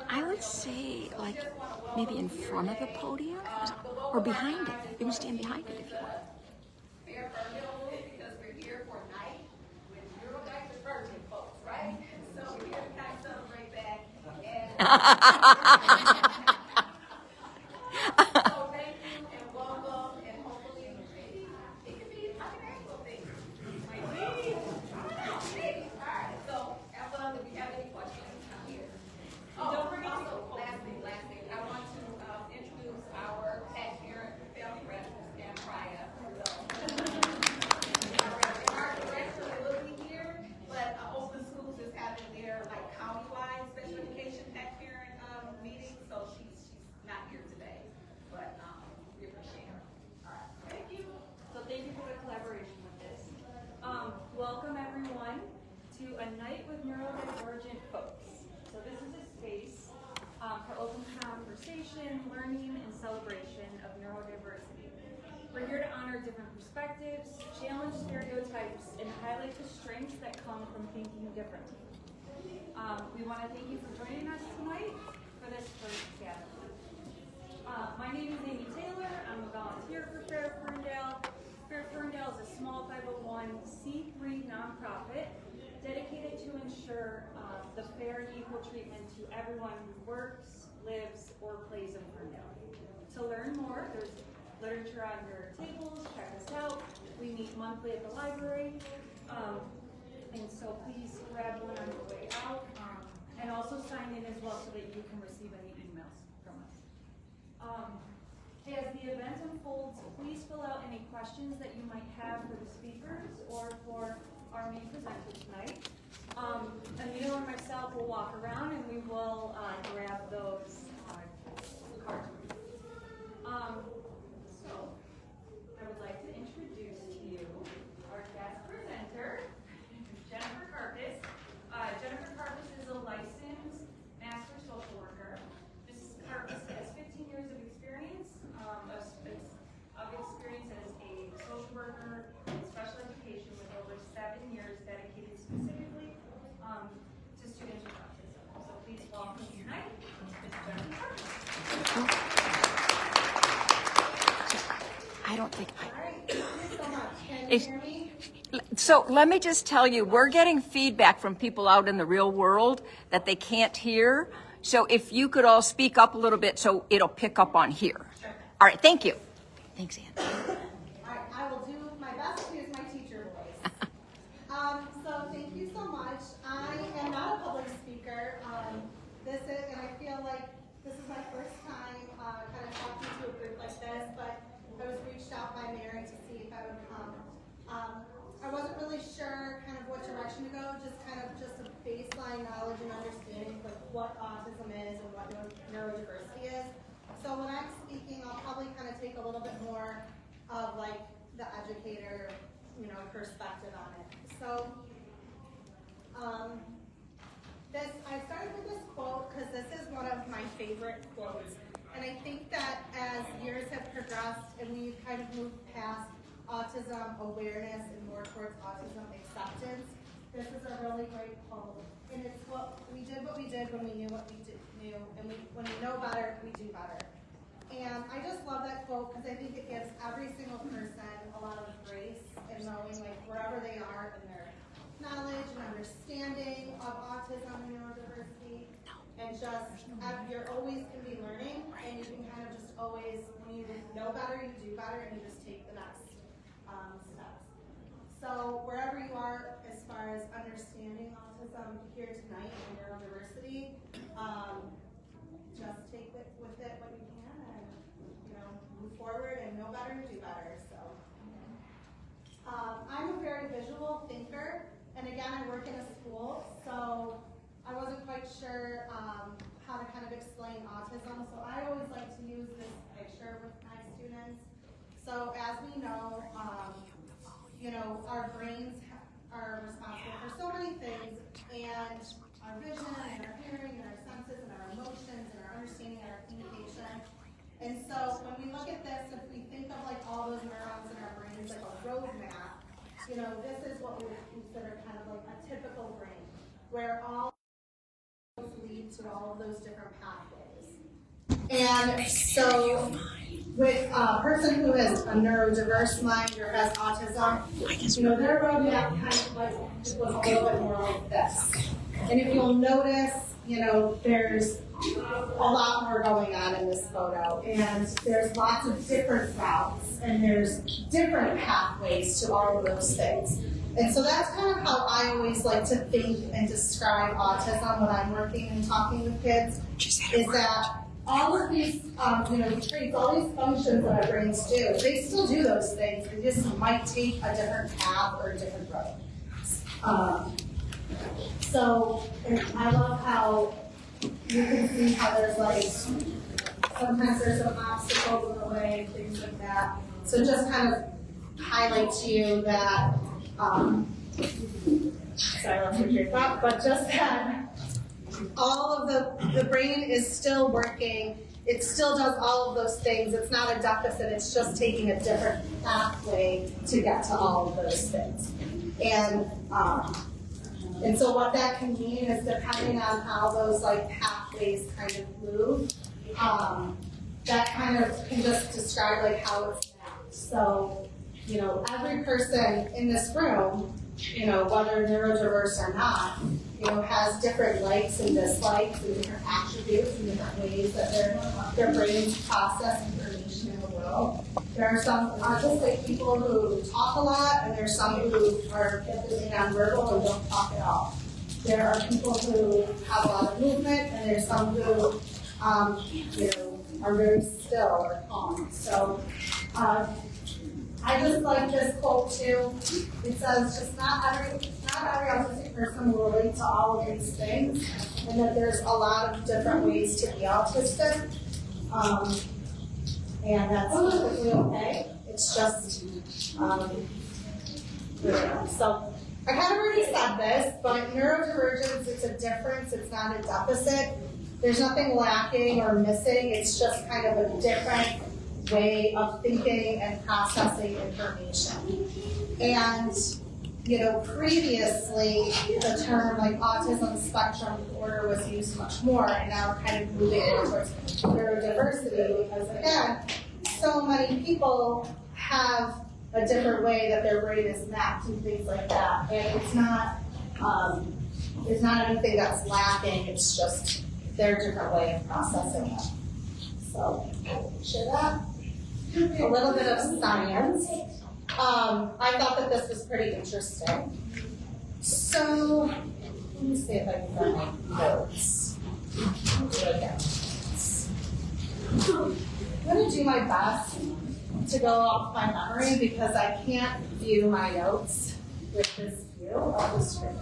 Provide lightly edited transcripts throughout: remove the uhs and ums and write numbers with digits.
I would say like maybe in front of the podium or behind it. You can stand behind it if you want. Because we're here for a night with neurodiversity folks, right? So we're here to kind of celebrate that. So thank you and welcome, and hopefully maybe it could be a actual thing. Might be. Maybe. All right. So if you have any questions, I'm here. Oh, don't forget. Also, last thing. I want to introduce our pet parent family rep, Dan Praya. Our director will be here, but Open Schools is having their like countywide special education pet parent meeting, so she's not here today, but we appreciate her. All right, thank you. So thank you for the collaboration with this. Welcome everyone to a night with neurodivergent folks. So this is a space for open conversation, learning, and celebration of neurodiversity. We're here to honor different perspectives, challenge stereotypes, and highlight the strengths that come from thinking differently. We want to thank you for joining us tonight for this first gathering. My name is Amy Taylor. I'm a volunteer for Fair Ferndale. Fair Ferndale is a small 501c3 nonprofit dedicated to ensure the fair and equal treatment to everyone who works, lives, or plays in Ferndale. To learn more, there's literature on your tables. Check us out. We meet monthly at the library. And so please grab one on your way out. And also sign in as well so that you can receive any emails from us. As the event unfolds, please fill out any questions that you might have for the speakers or for our main presenter tonight. Anita and myself will walk around and we will grab those cards. So I would like to introduce to you our guest presenter, Jennifer Karpis. Jennifer Karpis is a licensed master social worker. Mrs. Karpis has 15 years of experience as a social worker in special education with over 7 years dedicated specifically to students with autism. So please welcome tonight, Ms. Jennifer Karpis. I don't think All right, thank you so much. Can you hear me? So let me just tell you, we're getting feedback from people out in the real world that they can't hear. So if you could all speak up a little bit so it'll pick up on here. Sure. All right, thank you. Thanks, Ann. All right, I will do my best to use my teacher voice. So thank you so much. I am not a public speaker. And I feel like this is my first time kind of talking to a group like this, but I was reached out by Mary to see if I would come. I wasn't really sure kind of what direction to go, just a baseline knowledge and understanding of like what autism is and what neurodiversity is. So when I'm speaking, I'll probably kind of take a little bit more of like the educator, perspective on it. So I started with this quote because this is one of my favorite quotes. And I think that as years have progressed and we've kind of moved past autism awareness and more towards autism acceptance, this is a really great quote. And it's what we did when we knew what we knew, and when we know better, we do better. And I just love that quote because I think it gives every single person a lot of grace in knowing like wherever they are in their knowledge and understanding of autism and neurodiversity. And just, you're always going to be learning, and you can kind of just always, when you know better, you do better, and you just take the next steps. So wherever you are as far as understanding autism here tonight and neurodiversity, just take it with it what you can and, move forward and know better and do better. So I'm a very visual thinker, and again, I work in a school, so I wasn't quite sure how to kind of explain autism, so I always like to use this picture with my students. So as we know, our brains are responsible for so many things, and our vision, and our hearing, and our senses, and our emotions, and our understanding, and our communication. And so when we look at this, if we think of like all those neurons in our brains like a roadmap, this is what we would consider kind of like a typical brain, where all lead to to all of those different pathways. And so with a person who has a neurodiverse mind or has autism, their roadmap kind of like was a little bit more like this. And if you'll notice, there's a lot more going on in this photo, and there's lots of different routes, and there's different pathways to all of those things. And so that's kind of how I always like to think and describe autism when I'm working and talking with kids, is that all of these, traits, all these functions that our brains do, they still do those things. They just might take a different path or a different road. So I love how you can see how there's like, sometimes there's some obstacles in the way, things like that. So just kind of highlight to you that, sorry, I lost your train of thought, but just that all of the brain is still working. It still does all of those things. It's not a deficit. It's just taking a different pathway to get to all of those things. And so what that can mean is, depending on how those like pathways kind of move, that kind of can just describe like how it's mapped. So, every person in this room, whether neurodiverse or not, has different likes and dislikes and different attributes and different ways that their brains process information in the world. There are some autistic people who talk a lot, and there's some who are completely nonverbal and don't talk at all. There are people who have a lot of movement, and there's some who, are very still or calm. So, I just like this quote too. It says, just not every autistic person will relate to all of these things, and that there's a lot of different ways to be autistic. And that's perfectly okay. It's just, so I kind of already said this, but neurodivergence, it's a difference, it's not a deficit. There's nothing lacking or missing, it's just kind of a different way of thinking and processing information. And, previously the term like autism spectrum disorder was used much more, and now we're kind of moving more towards neurodiversity, because again, so many people have a different way that their brain is mapped and things like that. And it's not anything that's lacking, it's just their different way of processing it. So, share that. A little bit of science. I thought that this was pretty interesting. So, let me see if I can find my notes. I'm going to do my best to go off my memory, because I can't view my notes with this view of the screen.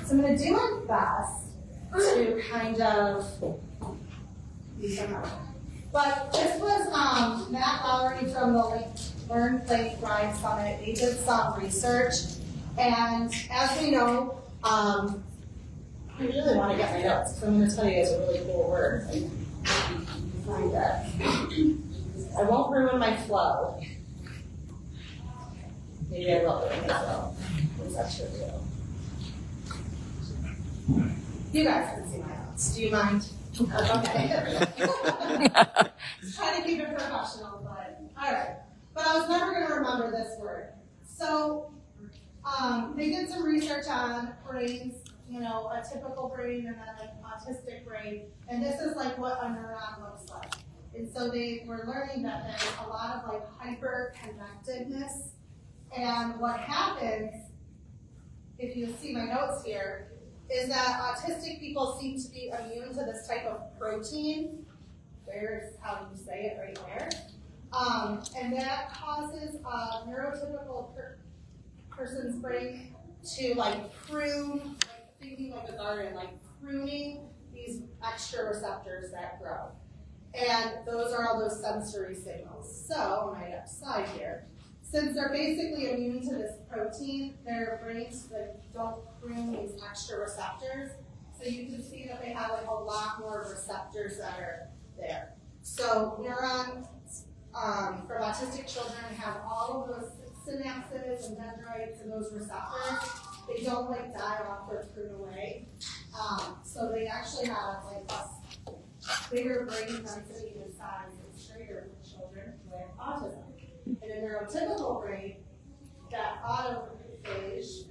So I'm going to do my best to kind of use my memory. But this was Matt Lowry from the Learn, Play, Thrive Summit. He did some research, and as we know, I really want to get my notes, because I'm going to tell you guys a really cool word. Find it. I won't ruin my flow. Maybe I will ruin my flow. What's that true? You guys can see my notes. Do you mind? Okay. Just trying to keep it professional, but all right. But I was never going to remember this word. So they did some research on brains, a typical brain and then like autistic brain, and this is like what a neuron looks like. And so they were learning that there's a lot of like hyper-connectedness, and what happens, if you see my notes here, is that autistic people seem to be immune to this type of protein. There's how you say it right there. And that causes a neurotypical person's brain to like prune, like thinking like a garden, like pruning these extra receptors that grow. And those are all those sensory signals. So on my left side here, since they're basically immune to this protein, their brains don't prune these extra receptors. So you can see that they have like a lot more receptors that are there. So neurons from autistic children have all of those synapses and dendrites and those receptors. They don't like die off or prune away. So they actually have like a bigger brain density and size is straighter for children with autism. In a neurotypical brain, that autophage,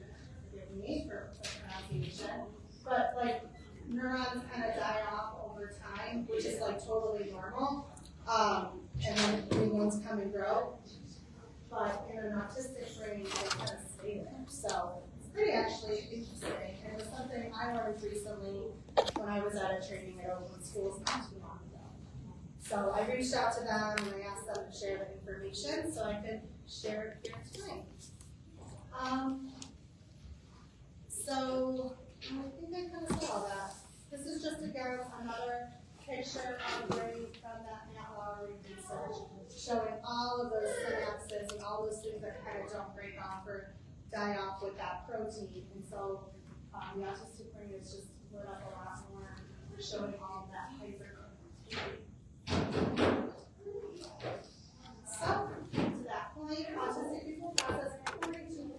forgive me for the pronunciation, but like neurons kind of die off over time, which is like totally normal. And then new ones come and grow. But in an autistic brain, they kind of stay there. So it's pretty actually interesting. And it was something I learned recently when I was at a training at Oakland Schools not too long ago. So I reached out to them and I asked them to share the information so I could share it here tonight. So I think I kind of said all that. This is just again another picture of brain from that Matt Lowry research, showing all of those synapses and all those things that kind of don't break off or die off with that protein. And so the autistic brain is just lit up a lot more, showing all of that hyperactivity. So, to that point, autistic people process 42%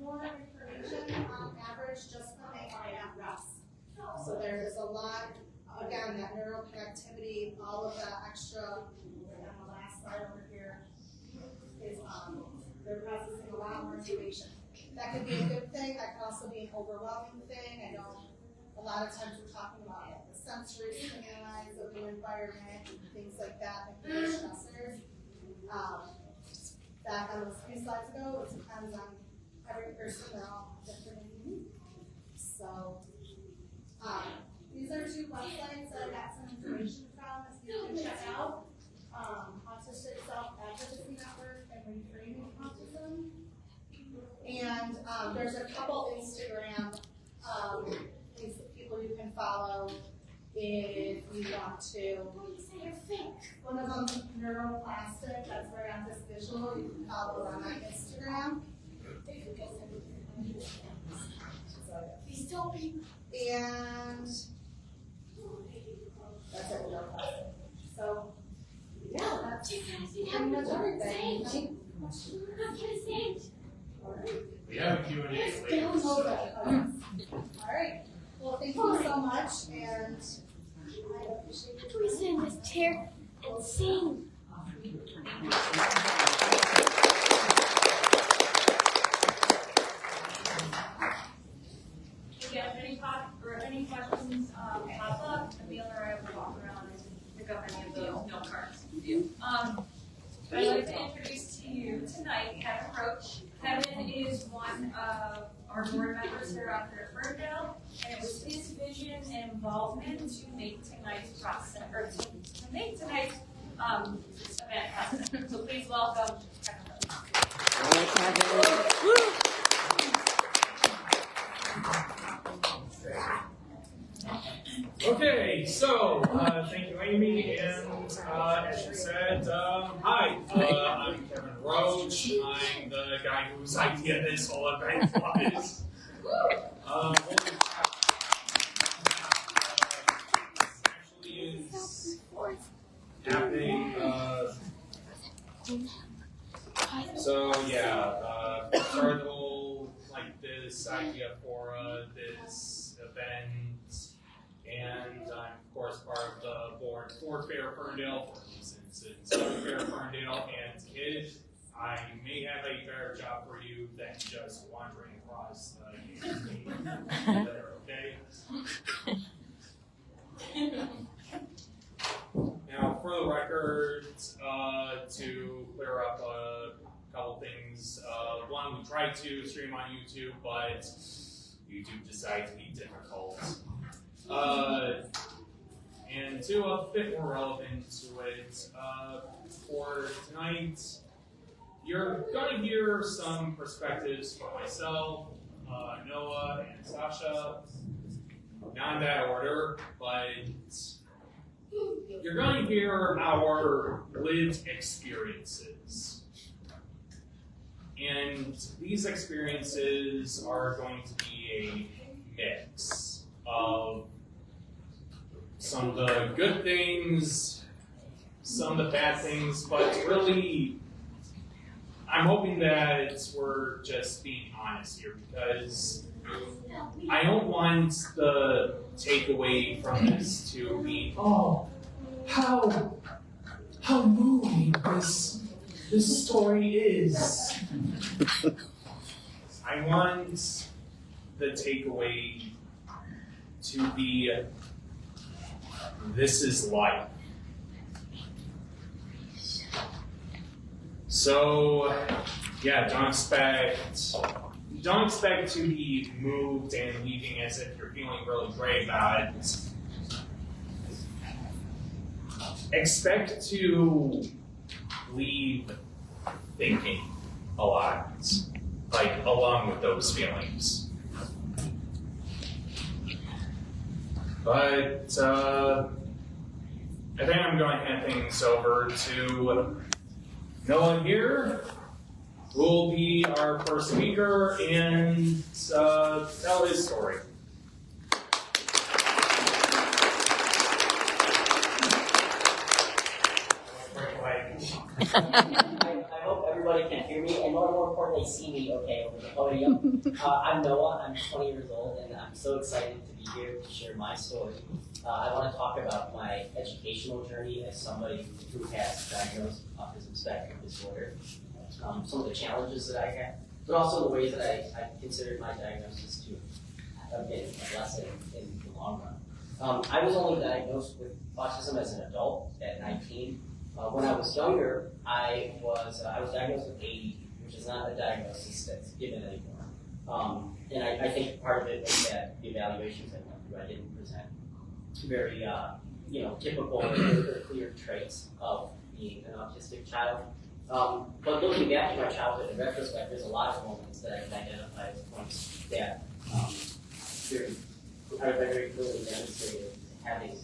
more information on average just from AI at rest. So there's a lot, again, that neuroconnectivity, all of that extra, and the last slide over here is they're processing a lot more information. That could be a good thing, that could also be an overwhelming thing. I know a lot of times we're talking about the sensory stimuli of the environment and things like that can be stressors. Back on those few slides ago, it depends on every person, they're all different and unique. So, these are two websites that I got some information from that you can check out. Autistic Self-Advocacy Network and Reframing Autism. And there's a couple Instagram people you can follow if you want to. One of them, Neuroplastic, that's very on this visual. You can follow it on my Instagram. And that's it, Neuroplastic. So, yeah, that's pretty much everything. We have a Q&A later. All right. Well, thank you so much, and I appreciate it. Can we sit in this chair and sing? Again, if any questions pop up, Emil or I will walk around and pick up any of those note cards. I'd like to introduce to you tonight Kevin Roach. Kevin is one of our board members here out here at Ferndale, and it was his vision and involvement to make tonight's process, or to make tonight's event possible. So please welcome Kevin Roach. Okay, so thank you, Amy, and as you said, hi, I'm Kevin Roach. I'm the guy whose idea this whole event was. Actually is happening. So yeah, started the whole this idea for this event. And I'm, of course, part of the board for Fair Ferndale, for reasons it's Fair Ferndale. And if I may have a better job for you than just wandering across the there, okay? Now, for the record, to clear up a couple things. One, we tried to stream on YouTube, but YouTube decided to be difficult. And to a bit more relevant to it, for tonight, you're going to hear some perspectives from myself, Noah, and Sasha. Not in that order, but you're going to hear our lived experiences. And these experiences are going to be a mix of some of the good things, some of the bad things, but really, I'm hoping that we're just being honest here, because I don't want the takeaway from this to be, oh, how moving this story is. I want the takeaway to be, this is life. So, yeah, don't expect to be moved and leaving as if you're feeling really great about it. Expect to leave thinking a lot, like along with those feelings. But I think I'm going to hand things over to Noah here, who will be our first speaker and tell his story. I hope everybody can hear me, and more importantly, see me okay over the podium. I'm Noah, I'm 20 years old, and I'm so excited to be here to share my story. I want to talk about my educational journey as somebody who has diagnosed autism spectrum disorder, some of the challenges that I had, but also the ways that I considered my diagnosis to have been a lesson in the long run. I was only diagnosed with autism as an adult at 19. When I was younger, I was diagnosed with AD, which is not a diagnosis that's given anymore. And I think part of it was that the evaluations I went through, I didn't present very typical or clear traits of being an autistic child. But looking back at my childhood in retrospect, there's a lot of moments that I can identify as points that are very clearly demonstrated having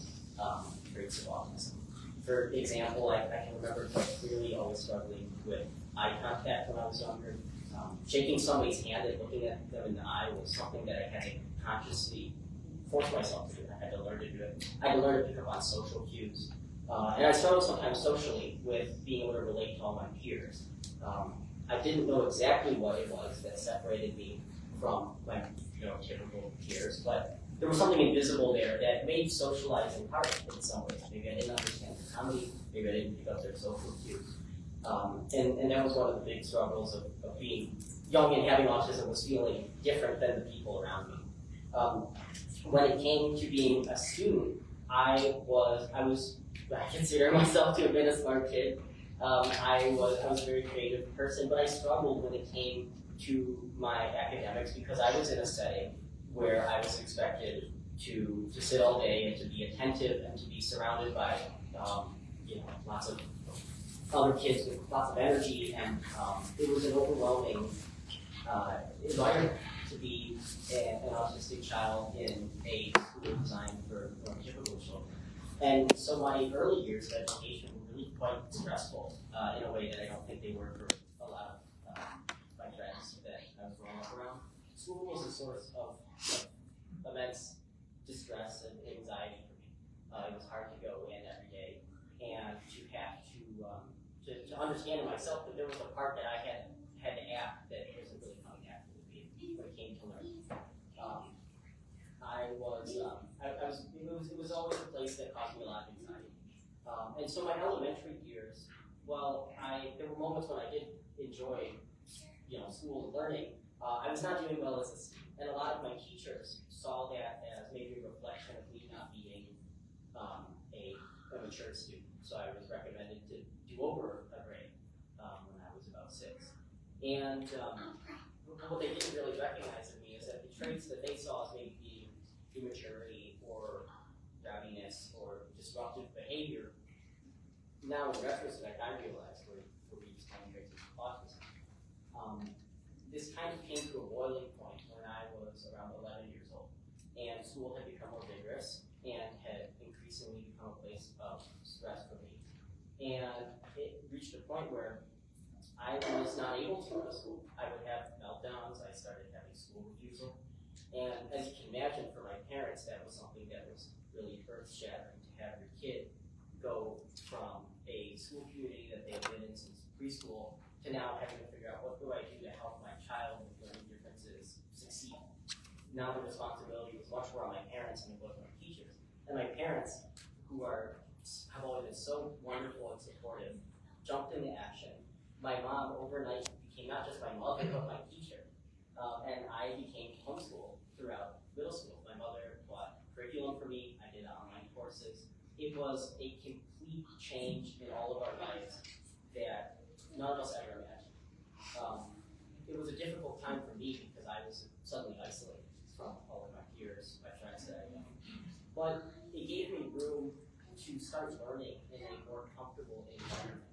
traits of autism. For example, I can remember quite clearly always struggling with eye contact when I was younger. Shaking somebody's hand and looking at them in the eye was something that I had to consciously force myself to do. I had to learn to do it. I had to learn to pick up on social cues. And I struggled sometimes socially with being able to relate to all my peers. I didn't know exactly what it was that separated me from my typical peers, but there was something invisible there that made socializing hard in some ways. Maybe I didn't understand the comedy, maybe I didn't pick up their social cues. And that was one of the big struggles of being young and having autism, was feeling different than the people around me. When it came to being a student, I consider myself to have been a smart kid. I was a very creative person, but I struggled when it came to my academics because I was in a setting where I was expected to sit all day and to be attentive and to be surrounded by lots of other kids with lots of energy, and it was an overwhelming environment to be an autistic child in a school designed for neurotypical children. And so my early years of education were really quite stressful in a way that I don't think they were for a lot of my friends that I was growing up around. School was a source of immense distress and anxiety for me. It was hard to go in every day and to have to understand in myself that there was a part that I had to act that wasn't really coming naturally to me when it came to learning. It was always a place that caused me a lot of anxiety. And so my elementary years, there were moments when I did enjoy, school and learning. I was not doing well as a student, and a lot of my teachers saw that as maybe a reflection of me not being a mature student. So I was recommended to do over a grade when I was about 6. And what they didn't really recognize in me is that the traits that they saw as maybe being immaturity or rowdiness or disruptive behavior, now in retrospect, I realized were just kind of traits of autism. This kind of came to a boiling point when I was around 11 years old, and school had become more vigorous and had increasingly become a place of stress for me. And it reached a point where I was not able to go to school. I would have meltdowns. I started having school refusal. And as you can imagine, for my parents, that was something that was really earth-shattering to have your kid go from a school community that they had been in since preschool to now having to figure out what do I do to help my child with learning differences succeed. Now the responsibility was much more on my parents than it was on my teachers. And my parents, who are have always been so wonderful and supportive, jumped into action. My mom overnight became not just my mother, but my teacher. And I became homeschooled throughout middle school. My mother bought curriculum for me. I did online courses. It was a complete change in all of our lives that none of us ever imagined. It was a difficult time for me because I was suddenly isolated from all of my peers, my friends that I know. But it gave me room to start learning in a more comfortable environment,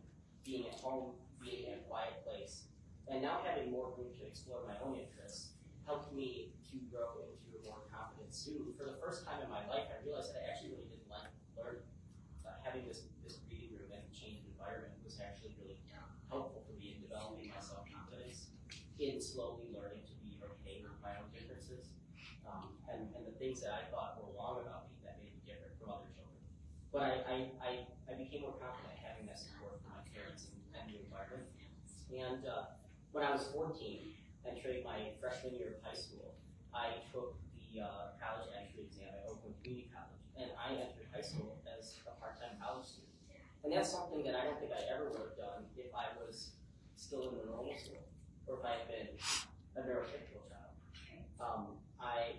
being at home, being in a quiet place, and now having more room to explore my own interests helped me to grow into a more confident student. For the first time in my life, I realized that I actually really didn't like learning. Having this reading room and changed environment was actually really helpful for me in developing my self-confidence, in slowly learning to be okay with my own differences, and the things that I thought were wrong about me that made me different from other children. But I became more confident having that support from my parents and the environment. And when I was 14, entering my freshman year of high school, I took the college entry exam at Oakland Community College, and I entered high school as a part-time college student. And that's something that I don't think I ever would have done if I was still in the normal school, or if I had been a neurotypical child.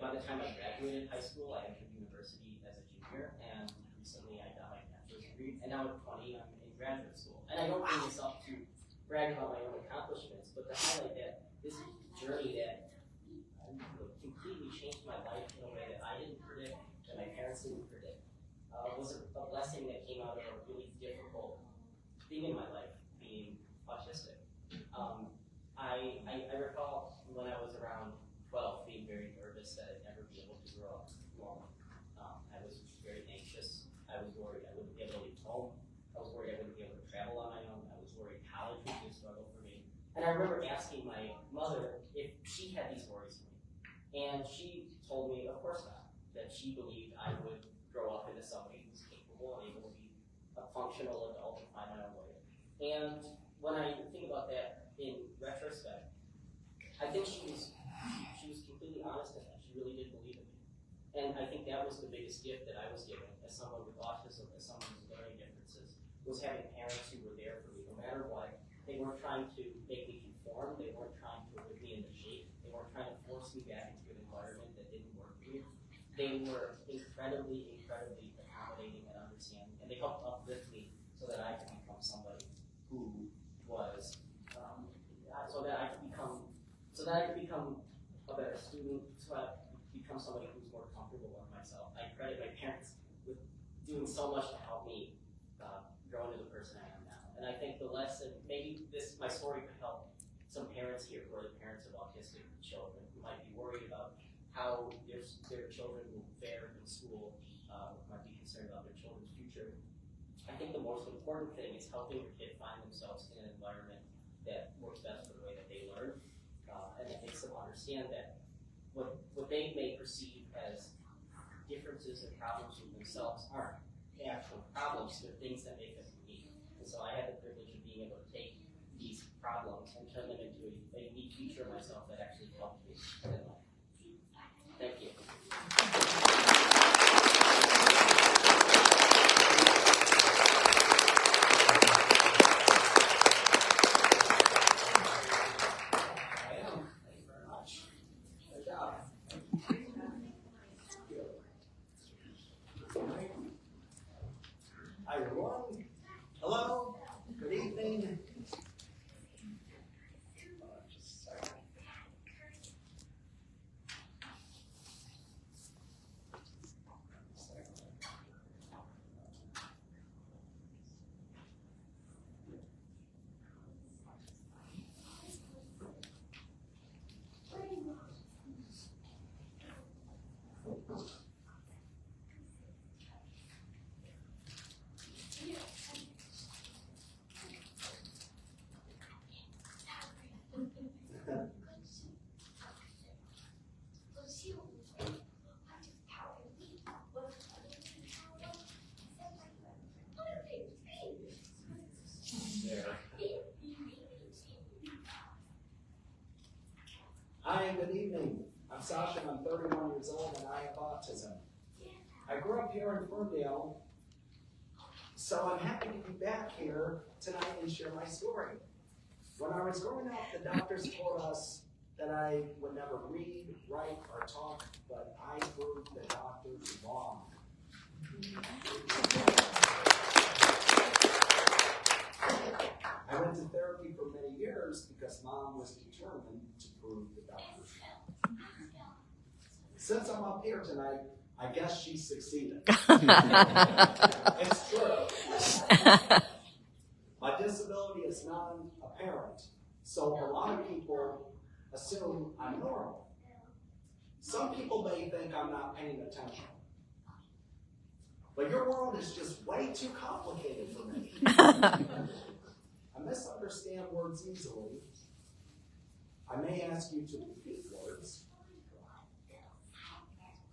By the time I graduated high school, I entered university as a junior, and recently I got my bachelor's degree, and now at 20, I'm in graduate school. And I don't bring this up to brag about my own accomplishments, but to highlight that this journey that completely changed my life in a way that I didn't predict, that my parents didn't predict, was a blessing that came out of a really difficult thing in my life, being autistic. I recall when I was around 12 being very nervous that I'd never be able to grow up normal. I was very anxious. I was worried I wouldn't be able to leave home. I was worried I wouldn't be able to travel on my own. I was worried college would be a struggle for me. And I remember asking my mother if she had these worries for me. And she told me, of course not, that she believed I would grow up into somebody who's capable and able to be a functional adult and find my own way. And when I think about that in retrospect, I think she was completely honest in that. She really did believe in me. And I think that was the biggest gift that I was given as someone with autism, as someone with learning differences, was having parents who were there for me no matter what. They weren't trying to make me conform. They weren't trying to whip me into shape. They weren't trying to force me back into an environment that didn't work for me. They were incredibly, incredibly accommodating and understanding, and they helped uplift me so that I could become somebody who was, so that I could become a better student, so I could become somebody who's more comfortable with myself. I credit my parents with doing so much to help me grow into the person I am now. And I think the lesson, maybe my story could help some parents here who are the parents of autistic children who might be worried about how their children will fare in school, might be concerned about their children's future. I think the most important thing is helping your kid find themselves in an environment that works best for the way that they learn, and that makes them understand that what they may perceive as differences and problems with themselves aren't actual problems, they're things that make them unique. And so I had the privilege of being able to take these problems and turn them into a unique feature of myself that actually helped me in life. Thank you. Hi everyone. Hello. Good evening. Just a second. Hi, good evening. I'm Sasha, I'm 31 years old and I have autism. I grew up here in Ferndale So I'm happy to be back here tonight and share my story. When I was growing up, the doctors told us that I would never read, write, or talk, but I proved the doctors wrong. I went to therapy for many years because Mom was determined to prove the doctors wrong. Since I'm up here tonight, I guess she succeeded. It's true. My disability is non-apparent, so a lot of people assume I'm normal. Some people may think I'm not paying attention. But your world is just way too complicated for me. I misunderstand words easily. I may ask you to repeat words.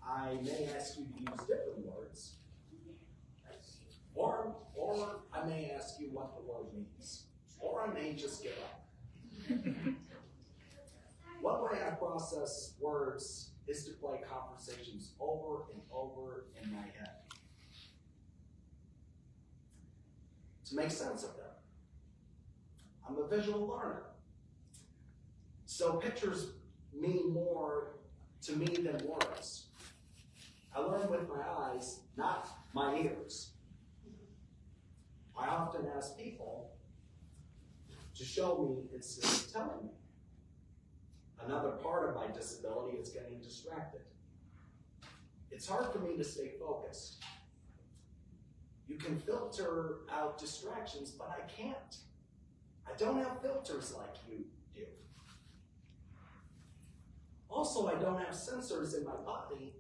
I may ask you to use different words. Or I may ask you what the word means. Or I may just give up. One way I process words is to play conversations over and over in my head, to make sense of them. I'm a visual learner, so pictures mean more to me than words. I learn with my eyes, not my ears. I often ask people to show me instead of telling me. Another part of my disability is getting distracted. It's hard for me to stay focused. You can filter out distractions, but I can't. I don't have filters like you do. Also, I don't have sensors in my body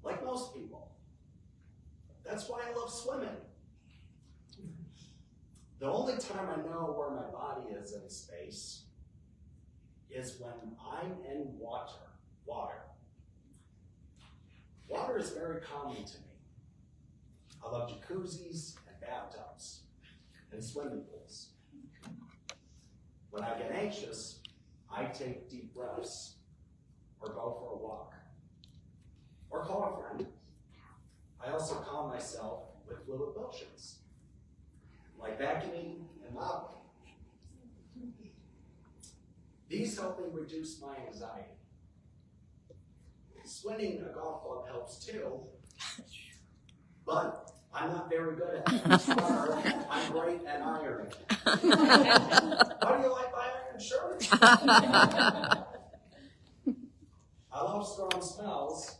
like most people. That's why I love swimming. The only time I know where my body is in space is when I'm in water. Water is very calming to me. I love jacuzzis and bathtubs and swimming pools. When I get anxious, I take deep breaths or go for a walk or call a friend. I also calm myself with fluid motions, like vacuuming and mopping. These help me reduce my anxiety. Swinging a golf club helps too, but I'm not very good at it. I'm great at ironing. How do you like my iron shirt? I love strong smells.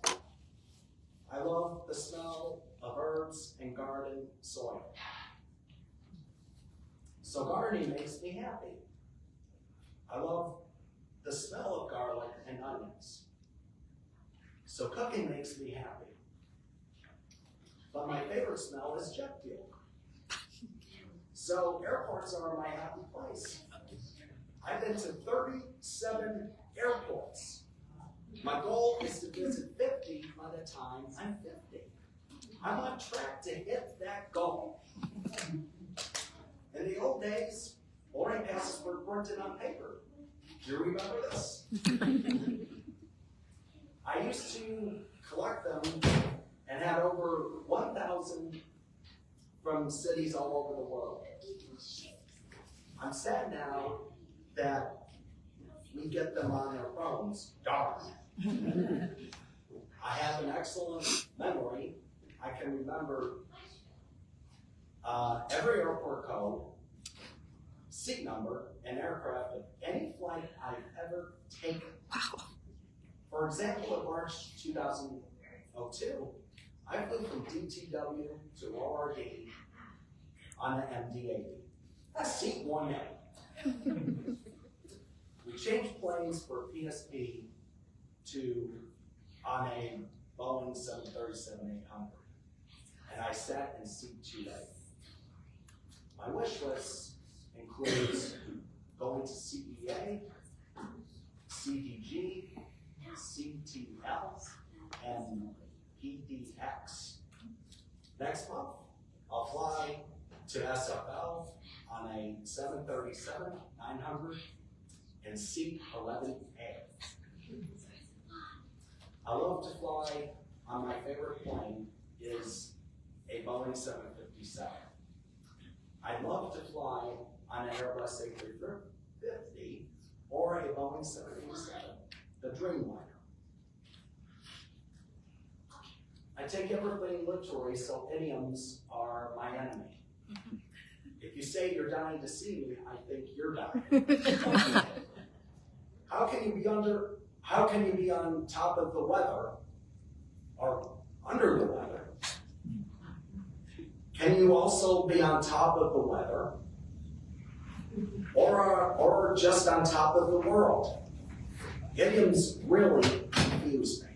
I love the smell of herbs and garden soil. So gardening makes me happy. I love the smell of garlic and onions. So cooking makes me happy. But my favorite smell is jet fuel. So airports are my happy place. I've been to 37 airports. My goal is to visit 50 by the time I'm 50. I'm on track to hit that goal. In the old days, boarding passes were printed on paper. Do you remember this? I used to collect them and had over 1,000 from cities all over the world. I'm sad now that we get them on our phones. Darn. I have an excellent memory. I can remember every airport code, seat number, and aircraft of any flight I've ever taken. Wow. For example, in March 2002, I flew from DTW to ORD on the MD-80, seat 1A. We changed planes for PSP on a Boeing 737-800, and I sat in seat 2A. My wish list includes going to CEA, CDG, CTL, and PDX. Next month, I'll fly to SFL on a 737-900 and seat 11A. I love to fly on my favorite plane is a Boeing 757. I'd love to fly on an Airbus A350 or a Boeing 787, the Dreamliner. I take everything literally, so idioms are my enemy. If you say you're dying to see me, I think you're dying. How can you be on top of the weather or under the weather? Can you also be on top of the weather or just on top of the world? Idioms really confuse me.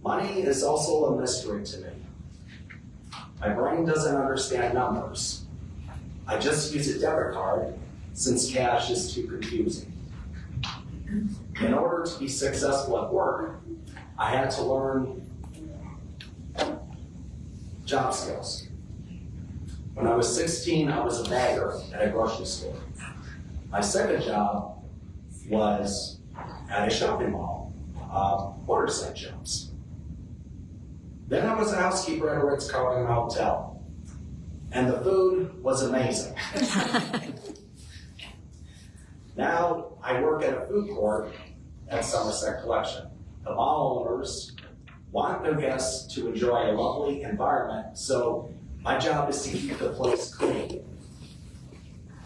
Money is also a mystery to me. My brain doesn't understand numbers. I just use a debit card since cash is too confusing. In order to be successful at work, I had to learn job skills. When I was 16, I was a bagger at a grocery store. My second job was at a shopping mall, motorcycle jumps. Then I was a housekeeper at a Ritz-Carlton hotel, and the food was amazing. Now I work at a food court at Somerset Collection. The mall owners want their guests to enjoy a lovely environment, so my job is to keep the place clean.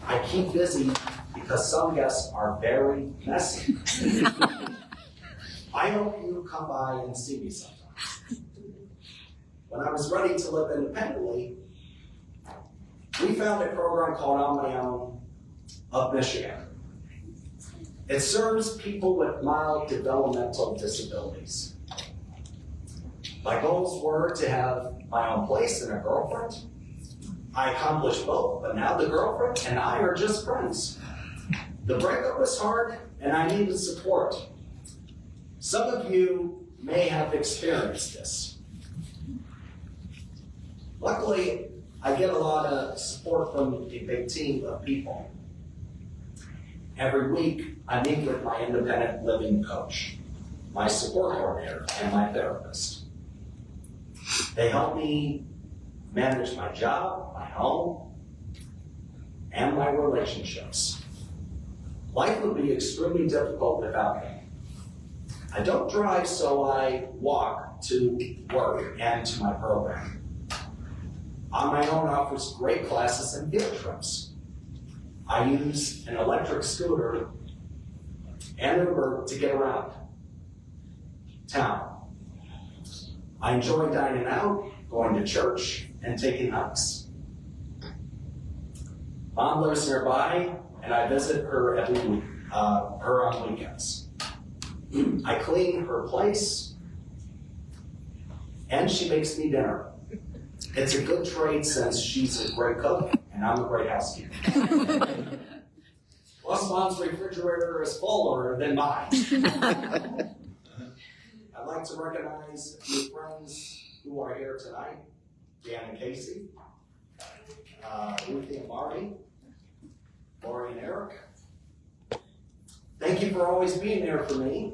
I keep busy because some guests are very messy. I hope you come by and see me sometime. When I was ready to live independently, we found a program called On My Own of Michigan. It serves people with mild developmental disabilities. My goals were to have my own place and a girlfriend. I accomplished both, but now the girlfriend and I are just friends. The breakup was hard, and I needed support. Some of you may have experienced this. Luckily, I get a lot of support from a big team of people. Every week, I meet with my independent living coach, my support coordinator, and my therapist. They help me manage my job, my home, and my relationships. Life would be extremely difficult without them. I don't drive, so I walk to work and to my program. On My Own offers great classes and field trips. I use an electric scooter and Uber to get around town. I enjoy dining out, going to church, and taking hikes. Mom lives nearby, and I visit her every week, her on weekends. I clean her place, and she makes me dinner. It's a good trade since she's a great cook and I'm a great housekeeper. Plus, Mom's refrigerator is fuller than mine. I'd like to recognize a few friends who are here tonight. Dan and Casey, Ruthie and Marty, Lori and Eric. Thank you for always being there for me.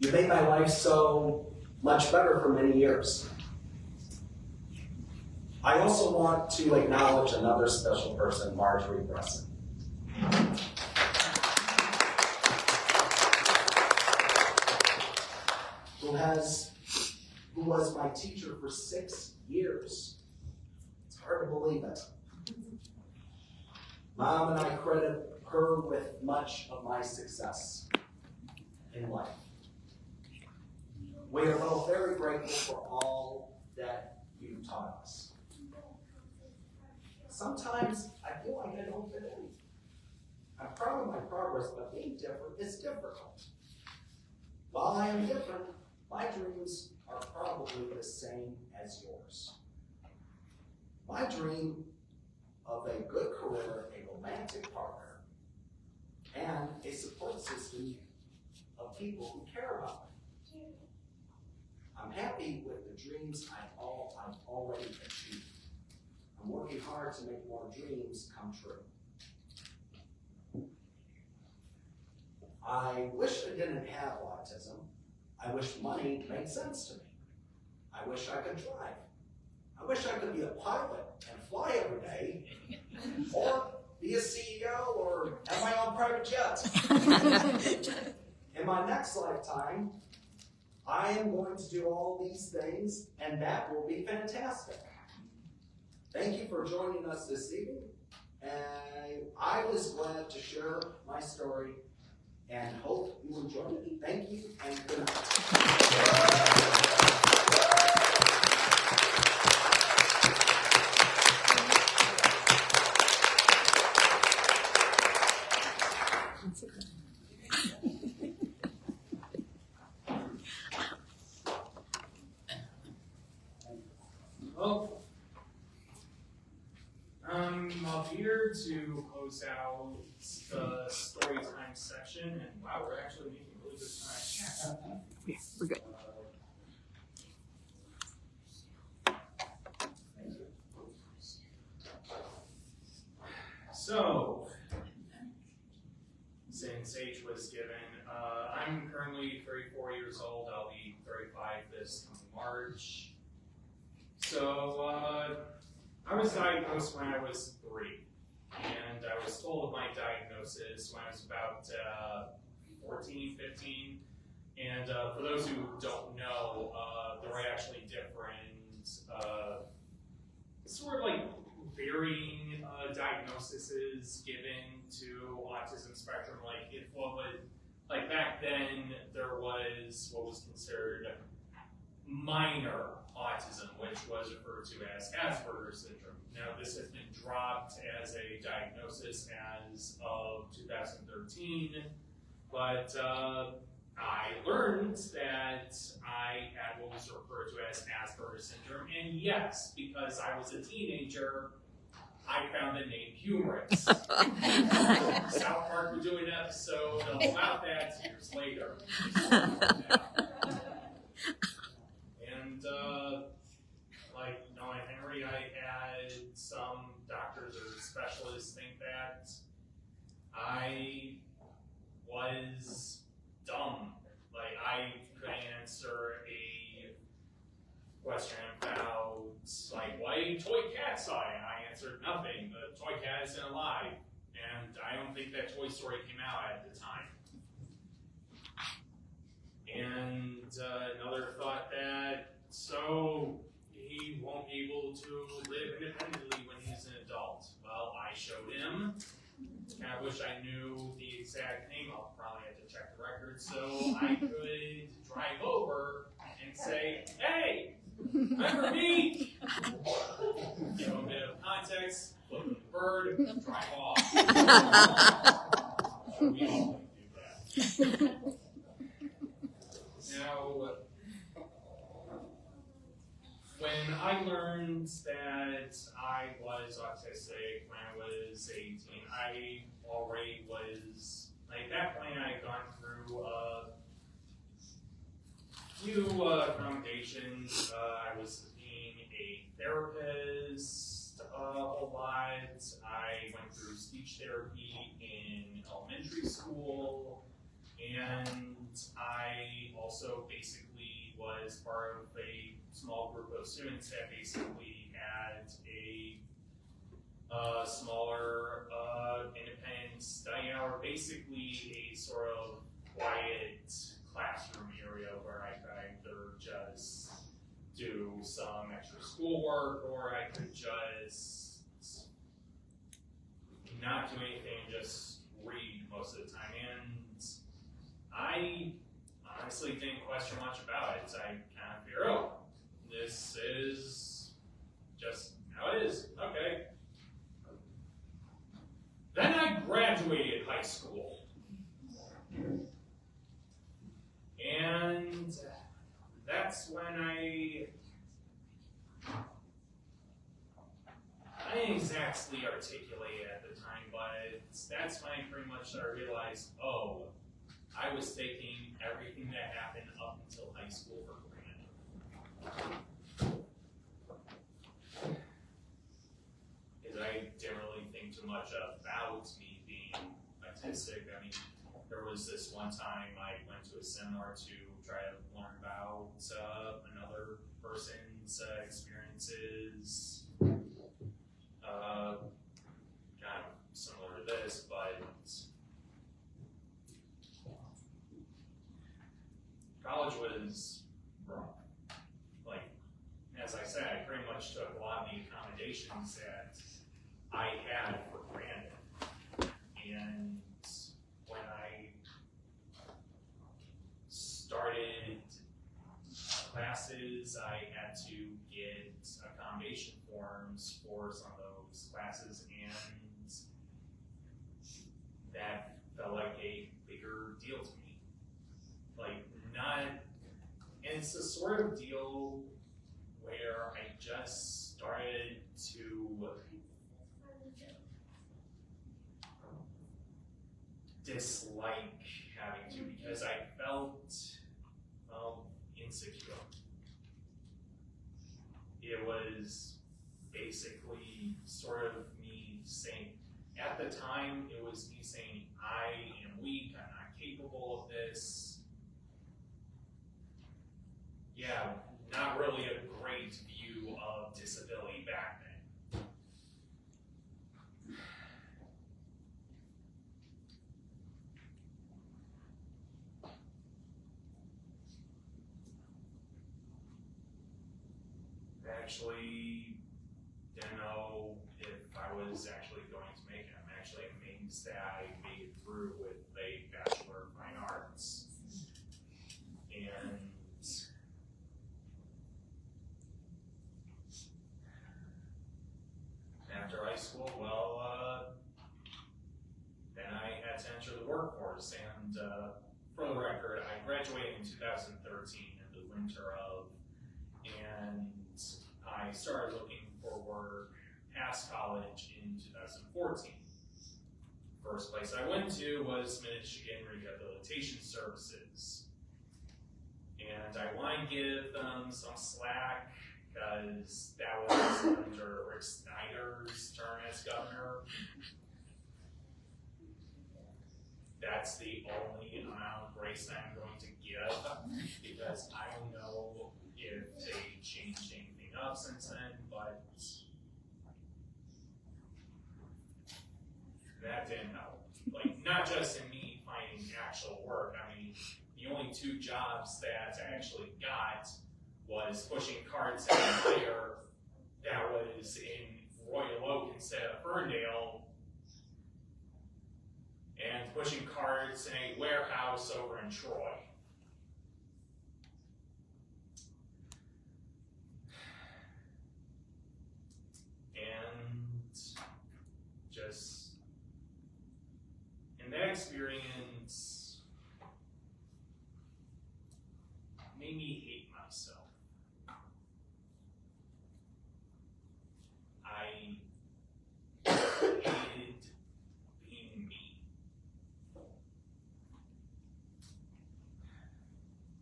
You made my life so much better for many years. I also want to acknowledge another special person, Marjorie Bresson. Who was my teacher for 6 years. It's hard to believe it. Mom and I credit her with much of my success in life. We are both very grateful for all that you taught us. Sometimes I feel like I don't fit in. I'm proud of my progress, but being different is difficult. While I am different, my dreams are probably the same as yours. My dream of a good career, a romantic partner, and a support system of people who care about me. I'm happy with the dreams I've already achieved. I'm working hard to make more dreams come true. I wish I didn't have autism. I wish money made sense to me. I wish I could drive. I wish I could be a pilot and fly every day, or be a CEO, or have my own private jet. In my next lifetime, I am going to do all these things, and that will be fantastic. Thank you for joining us this evening, and I was glad to share my story, and hope you enjoyed it. Thank you, and good night. Well, I'm here to close out the story time section, and wow, we're actually making really good time. Yeah, we're good. So, since age was given, I'm currently 34 years old. I'll be 35 this coming March. So, I was diagnosed when I was 3, and I was told of my diagnosis when I was about 14, 15. And for those who don't know, there are actually different, sort of like varying diagnoses given to autism spectrum. Like back then, there was what was considered minor autism, which was referred to as Asperger's syndrome. Now, this has been dropped as a diagnosis as of 2013, but I learned that I had what was referred to as Asperger's syndrome, and yes, because I was a teenager, I found the name humorous. South Park would do an episode about that years later. And like Noah and Henry, I had some doctors or specialists think that I was dumb. Like I couldn't answer a question about like why toy cat saw it, and I answered nothing. The toy cat isn't alive, and I don't think that Toy Story came out at the time. And another thought that so he won't be able to live independently when he's an adult. Well, I showed him. I wish I knew the exact name. I'll probably have to check the record so I could drive over and say, "Hey, remember me?" Give him a bit of context, flip him the bird, drive off. So we all do that. Now, when I learned that I was autistic when I was 18, I already was, like at that point I had gone through a few accommodations. I was seeing a therapist a whole lot. I went through speech therapy in elementary school, and I also basically was part of a small group of students that basically had a smaller independent study hour, basically a sort of quiet classroom area where I could either just do some extra schoolwork or I could just not do anything and just read most of the time. And I honestly didn't question much about it. I kind of figured, oh, this is just how it is. Okay. Then I graduated high school. And that's when I didn't exactly articulate it at the time, but that's when I pretty much realized, oh, I was taking everything that happened up until high school for granted. Because I didn't really think too much about me being autistic. I mean, there was this one time I went to a seminar to try to learn about another person's experiences, kind of similar to this, but college was rough. Like, as I said, I pretty much took a lot of the accommodations that I had for granted. And when I started classes, I had to get accommodation forms for some of those classes, and that felt like a bigger deal to me. Like, not, and it's the sort of deal where I just started to dislike having to, because I felt, well, insecure. It was basically sort of me saying, at the time, it was me saying, I am weak, I'm not capable of this. Yeah, not really a great view of disability back then. Actually didn't know if I was actually going to make it. I'm actually amazed that I made it through with a Bachelor of Fine Arts. And after high school, well, then I had to enter the workforce. And for the record, I graduated in 2013 in the winter of, and I started looking for work past college in 2014. First place I went to was Michigan Rehabilitation Services. And I want to give them some slack because that was under Rick Snyder's term as governor. That's the only amount of grace I'm going to give, because I don't know if they changed anything up since then, but that didn't help. Like, not just in me finding actual work. I mean, the only two jobs that I actually got was pushing carts at a fire that was in Royal Oak instead of Ferndale, and pushing carts in a warehouse over in Troy. And just, in that experience, made me hate myself. I hated being me.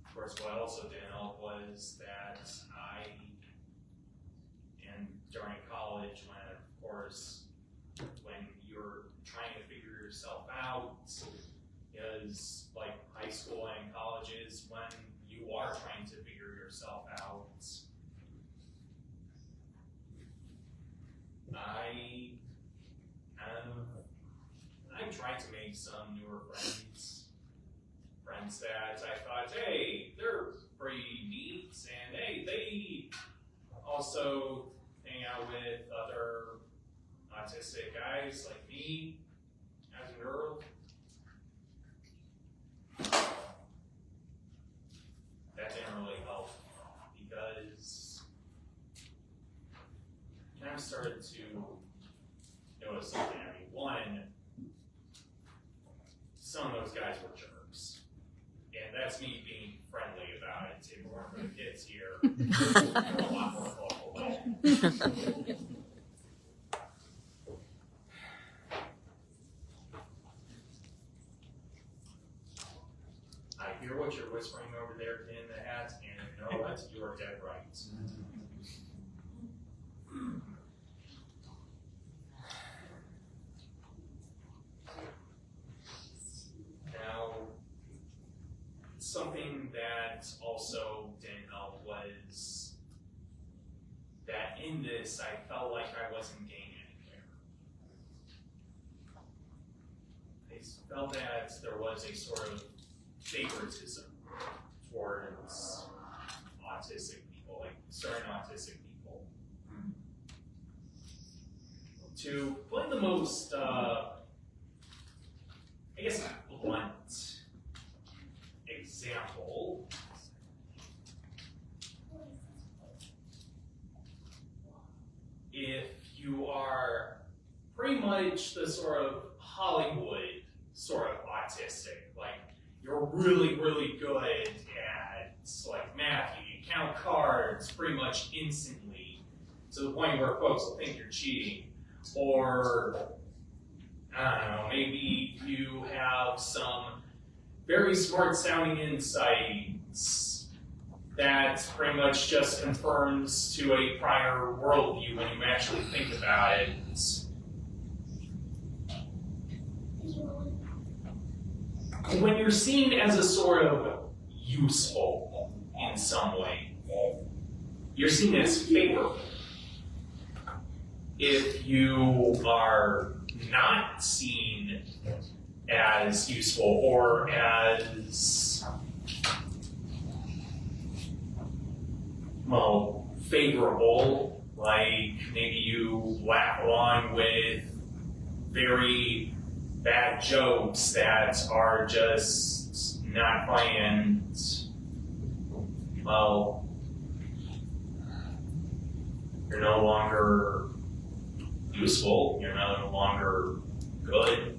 Of course, what also didn't help was that and during college, when, of course, when you're trying to figure yourself out, is like high school and college is when you are trying to figure yourself out. I tried to make some newer friends that I thought, hey, they're pretty neat, and hey, they also hang out with other autistic guys like me as a girl. That didn't really help, because I kind of started to notice something. I mean, one, some of those guys were jerks. And that's me being friendly about it. If it weren't for the kids here, a lot more vocal. I hear what you're whispering over there in the hat, and you know what? You're dead right. Now, something that also didn't help was in this, I felt like I wasn't getting anywhere. I felt that there was a sort of favoritism towards autistic people, like certain autistic people. To put the most, I guess, blunt example, if you are pretty much the sort of Hollywood sort of autistic, like you're really, really good at like math, you can count cards pretty much instantly to the point where folks will think you're cheating. Or, I don't know, maybe you have some very smart sounding insights that pretty much just confirms to a prior worldview when you actually think about it. When you're seen as a sort of useful in some way, you're seen as favorable. If you are not seen as useful or as, well, favorable, like maybe you laugh along with very bad jokes that are just not funny and, well, you're no longer useful, you're no longer good.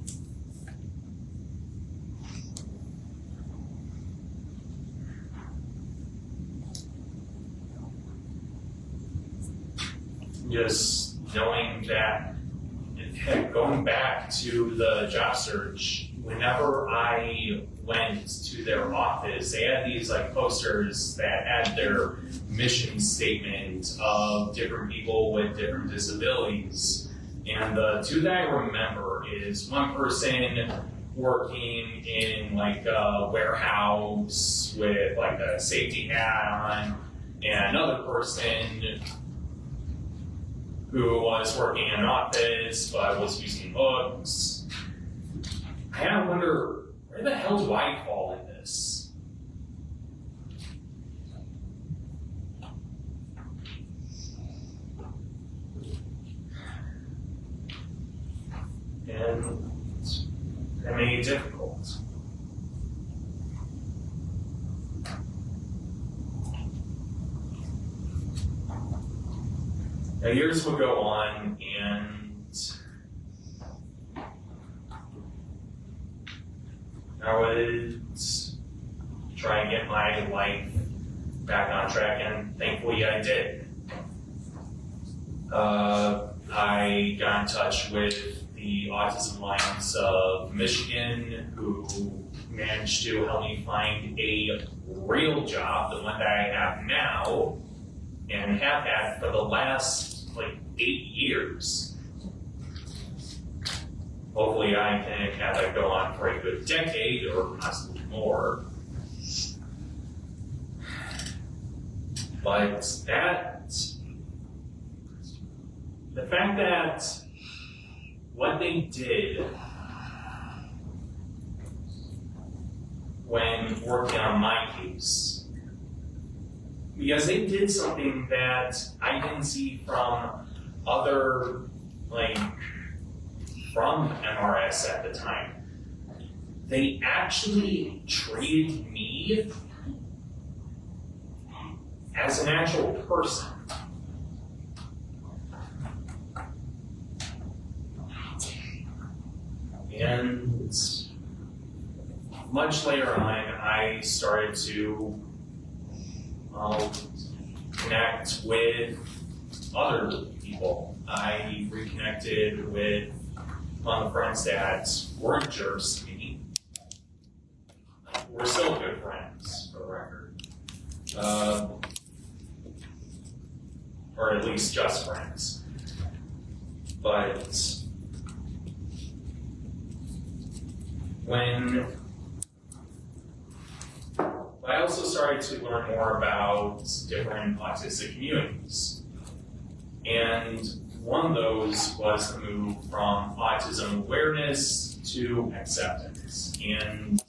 Just knowing that, heck, going back to the job search, whenever I went to their office, they had these like posters that had their mission statement of different people with different disabilities. And the two that I remember is one person working in like a warehouse with like a safety hat on, and another person who was working in an office but was using books. I had to wonder, where the hell do I fall in this? And that made it difficult. Now years would go on, and I would try and get my life back on track, and thankfully I did. I got in touch with the Autism Alliance of Michigan, who managed to help me find a real job, the one that I have now, and have had for the last like 8 years. Hopefully I can have that go on for a good decade or possibly more. But the fact that what they did when working on my case, because they did something that I didn't see from other, from MRS at the time. They actually treated me as an actual person. And much later on, I started to connect with other people. I reconnected with one of the friends that weren't jerks to me. We're still good friends, for the record. Or at least just friends. But I also started to learn more about different autistic communities. And one of those was the move from autism awareness to acceptance. And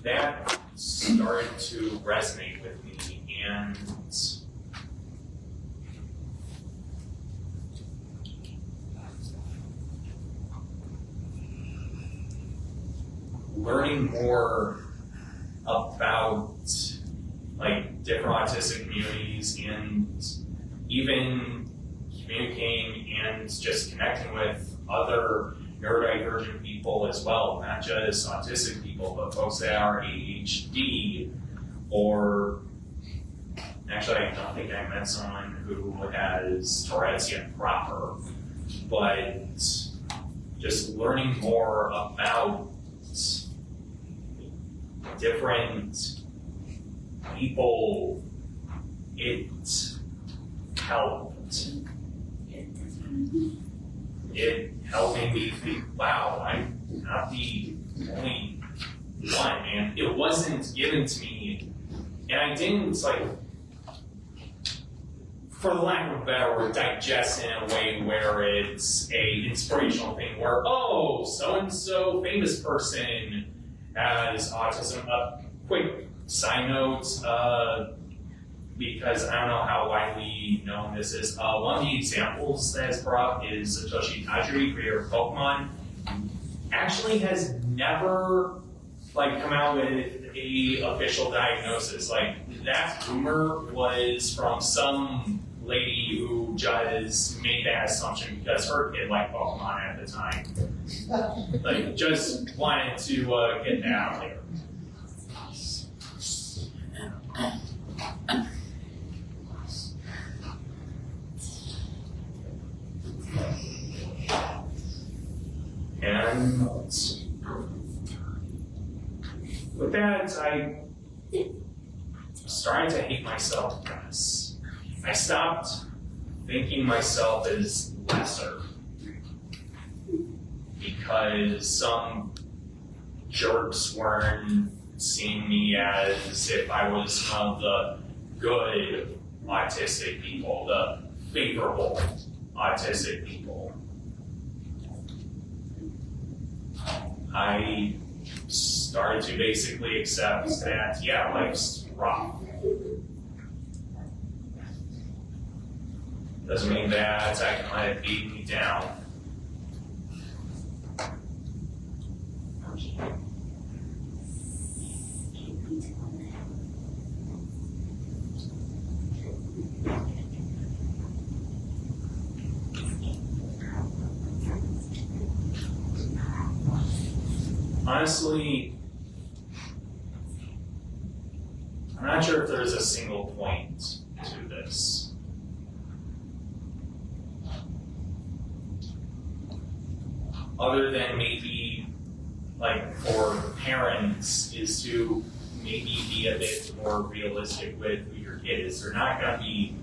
that started to resonate with me. And learning more about like different autistic communities and even communicating and just connecting with other neurodivergent people as well, not just autistic people, but folks that are ADHD, or actually I don't think I met someone who has Tourette's yet proper, but just learning more about different people, it helped. It helped me think, wow, I'm not the only one, and it wasn't given to me, and I didn't, like, for the lack of a better word, digest it in a way where it's a inspirational thing where, oh, so-and-so famous person has autism. A quick side note, because I don't know how widely known this is, one of the examples that is brought up is Satoshi Tajiri, creator of Pokemon, actually has never like come out with a official diagnosis. Like that rumor was from some lady who just made that assumption because her kid liked Pokemon at the time. Like just wanted to get that out there. And with that, I started to hate myself for this. I stopped thinking myself as lesser because some jerks weren't seeing me as if I was one of the good autistic people, the favorable autistic people. I started to basically accept that, yeah, life's rough. Doesn't mean that I can let it beat me down. Honestly, I'm not sure if there's a single point to this. Other than maybe, like, for parents, is to maybe be a bit more realistic with who your kid is. They're not going to be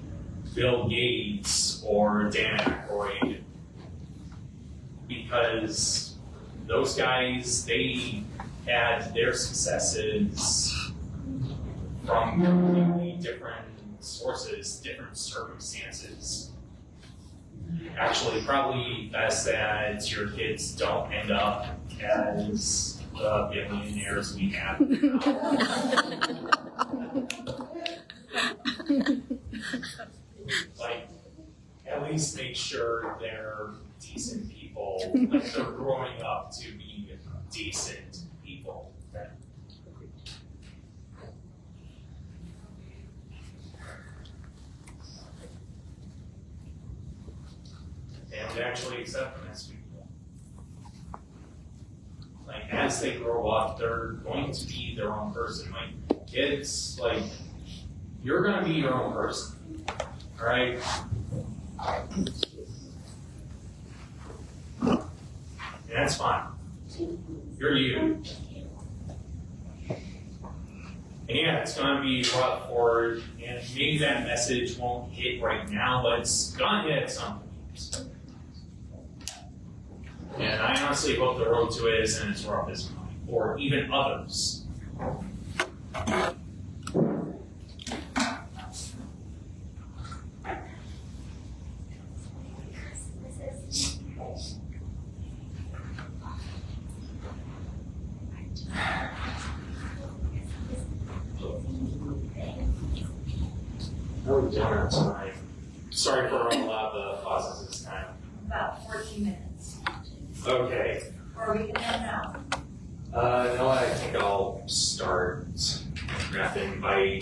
Bill Gates or Dan Aykroyd, because those guys, they had their successes from completely different sources, different circumstances. Actually, probably best that your kids don't end up as the billionaires we have now. Like, at least make sure they're decent people, like they're growing up to be decent people. And actually accept them as people. Like, as they grow up, they're going to be their own person. Like, kids, like, you're going to be your own person. All right? And that's fine. You're you. And yeah, it's going to be rough for, and maybe that message won't hit right now, but it's going to hit at some point. And I honestly hope the road to it isn't as rough as mine, or even others. How are we doing on time? Sorry for a lot of the pauses this time. About 14 minutes. Okay. Or we can end now. No, I think I'll start wrapping by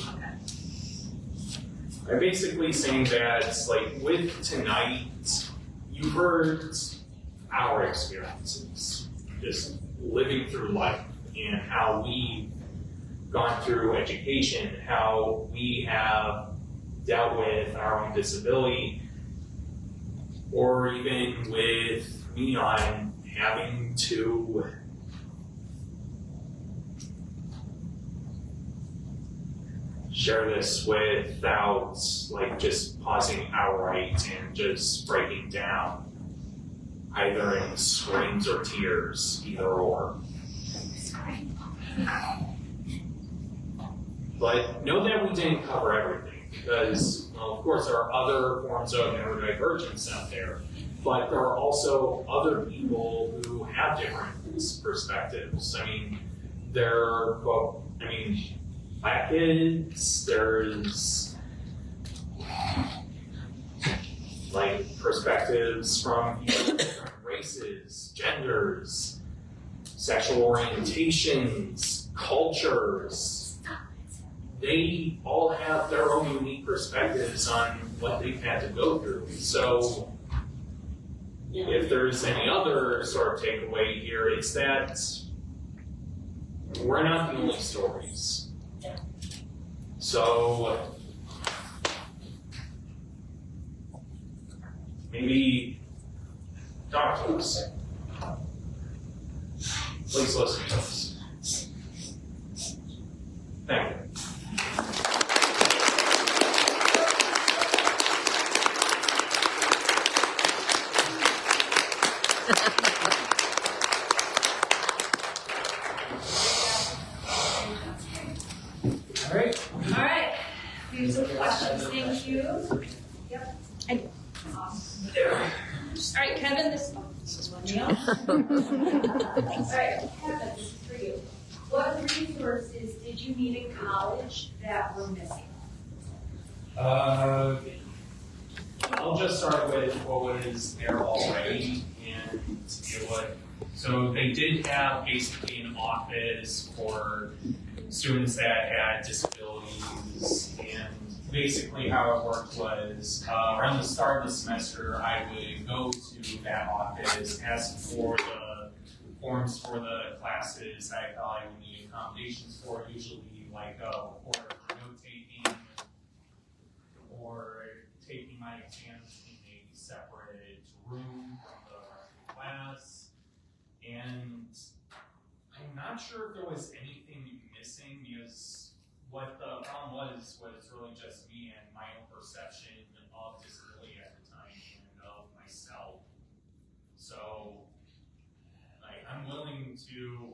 basically saying that, like, with tonight, you heard our experiences, just living through life, and how we've gone through education, how we have dealt with our own disability, or even with me on having to share this without, like, just pausing outright and just breaking down, either in screams or tears, either or. But know that we didn't cover everything, because, well, of course, there are other forms of neurodivergence out there, but there are also other people who have different perspectives. I mean, Black kids, there's like perspectives from different races, genders, sexual orientations, cultures. They all have their own unique perspectives on what they've had to go through. So if there's any other sort of takeaway here, it's that we're not the only stories. So maybe talk to us. Please listen to us. Thank you. All right. We have some questions. Thank you. Yep. All right, Kevin, this is one Neil. All right, Kevin, this is for you. What resources did you need in college that were missing? I'll just start with what was there already, and so they did have basically an office for students that had disabilities, and basically how it worked was around the start of the semester, I would go to that office, ask for the forms for the classes I thought I would need accommodations for, usually like for note-taking or taking my exams in a separate room from the rest of the class. And I'm not sure if there was anything missing, because what the problem was really just me and my own perception of disability at the time and of myself. So, like, I'm willing to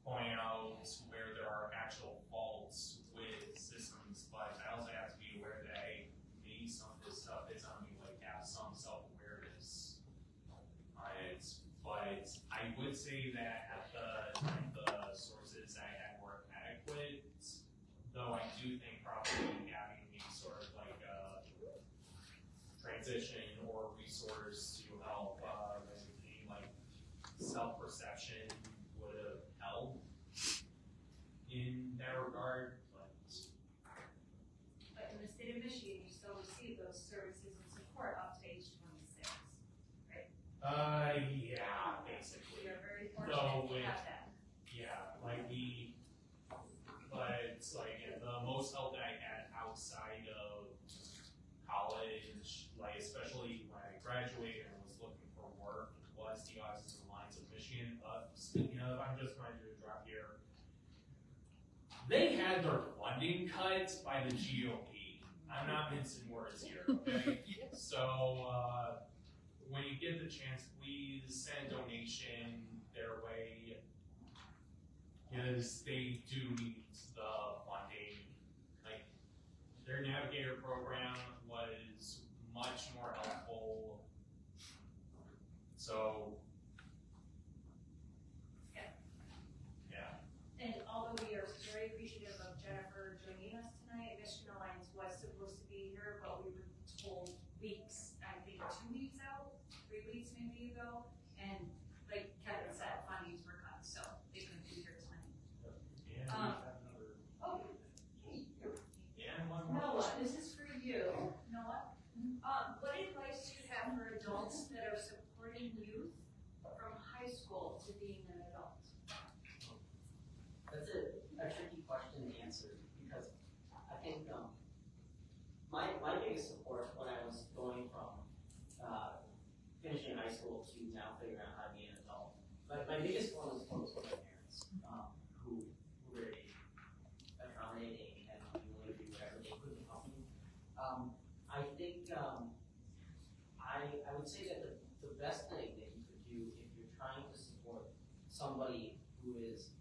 point out where there are actual faults with systems, but I also have to be aware that, hey, maybe some of this stuff is on me, like, have some self-awareness on it. But I would say that at the time, the sources I had were adequate, though I do think probably having a sort of like a transition or resource to help maintain like self-perception would have helped in that regard. But in the state of Michigan, you still receive those services and support up to age 26, right? Yeah, basically. You're very Though fortunate to have that. Yeah, like but like the most help that I had outside of college, like especially when I graduated and was looking for work, was the Autism Alliance of Michigan. Speaking of, I'm just going to do a drop here. They had their funding cut by the GOP. I'm not mincing words here, okay? So when you get the chance, please send a donation their way, because they do need the funding. Like, their Navigator program was much more helpful. So, yeah. And although we are very appreciative of Jennifer joining us tonight, Michigan Alliance was supposed to be here pulled weeks, I think 2 weeks out, 3 weeks maybe ago, and like Kevin said, fundings were cut, so they couldn't do their time. And we have another. Oh, hey, And one more. Noah, this is for you. Noah, what advice do you have for adults that are supporting youth from high school to being an adult? That's a tricky question to answer because I think my biggest support when I was going from finishing high school to now figuring out how to be an adult, my biggest one was my parents, who were accommodating and willing to do whatever they could to help me. I think I would say that the best thing that you could do if you're trying to support somebody who is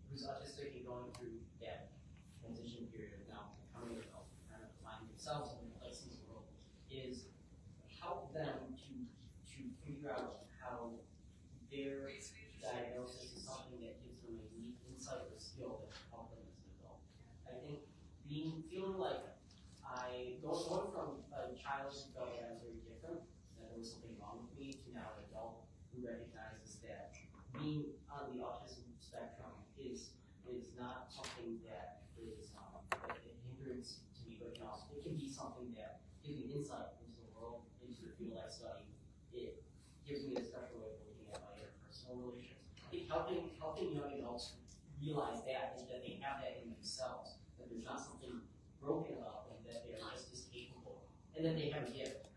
who's autistic and going through that transition period of now becoming an adult, trying to find themselves in their place in the world, is help them to figure out how their diagnosis is something that gives them a unique insight or skill that can help them as an adult. I think feeling like going from a child who felt that I was very different, that there was something wrong with me, to now an adult who recognizes that being on the autism spectrum is not something that is a hindrance to me, but it can be something that gives me insight into the world, into the field I study. It gives me a special way of looking at my interpersonal relations. I think helping young adults realize that is that they have that in themselves, that there's not something broken about them, that they are just as capable, and that they have a gift,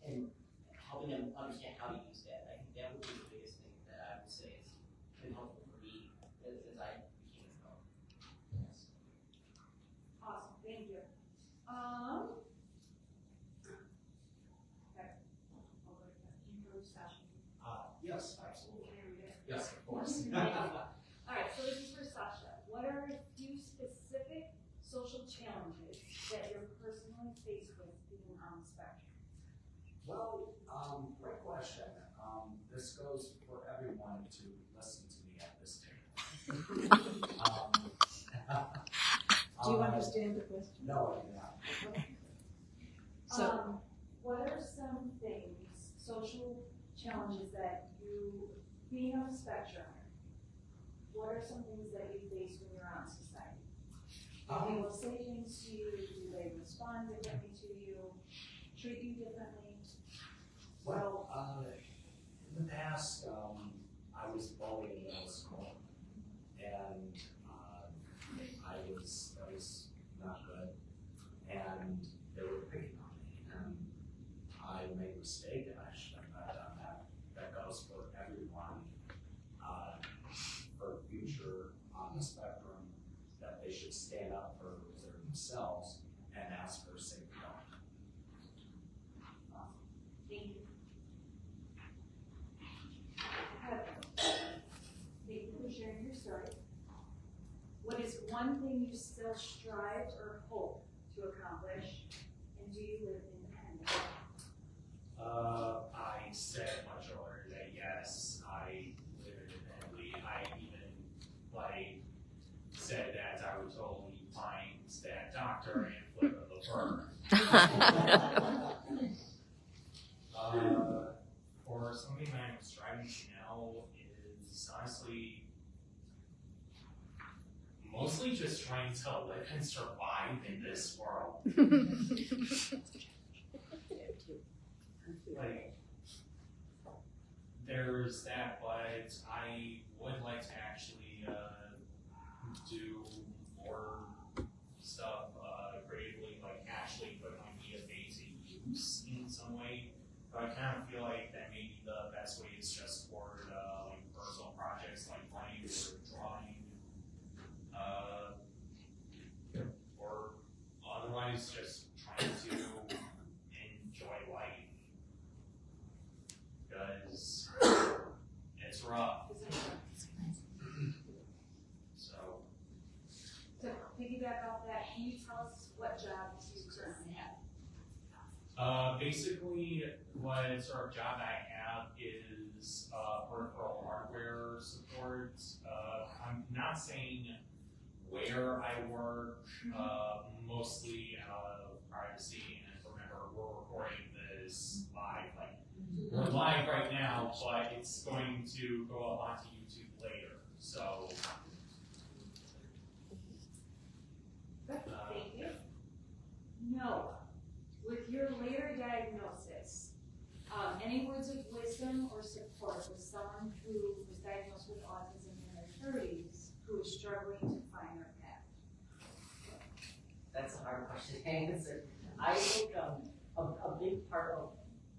and helping them understand how to use that. I think that would be the biggest thing that I would say has been helpful for me as I became an adult. Yes. Awesome, thank you. Okay. I'll go to the session. Yes, absolutely. Can I read it? Yes, of course. All right, so this is for Sasha. What are a few specific social challenges that you're personally faced with being on the spectrum? Well, great question. This goes for everyone to listen to me at this table. Do you understand the question? No, I do not. So- What are some things, social challenges that you, being on the spectrum, what are some things that you face when you're on society? Do people say things to you? Do they respond differently to you? Treat you differently? Well, in the past, I was bullied in middle school, and that was not good, and they were picking on me, and I made a mistake, and I should have not done that. That goes for everyone, for future on the spectrum, that they should stand up for themselves and ask for safe help. Thank you. Thank you for sharing your story. What is one thing you still strive or hope to accomplish, and do you live independently? I said much earlier that yes, I live independently. I even said that I would totally find that doctor and flip the bird. For something that I'm striving to now is honestly mostly just trying to live and survive in this world. Like, there's that, but I would like to actually do more stuff creatively, like actually put my EFA to use in some way. But I kind of feel like that maybe the best way is just toward like personal projects like writing or drawing, or otherwise just trying to enjoy life, because it's rough. So To piggyback off that, can you tell us what jobs you currently have? Basically, what sort of job I have is peripheral hardware support. I'm not saying where I work, mostly out of privacy live right now, but it's going to go up onto YouTube later. So. Thank you. No. With your later diagnosis, any words of wisdom or support with someone who was diagnosed with autism in their 30s who is struggling to find their path? That's a hard question to answer. I think a big part of,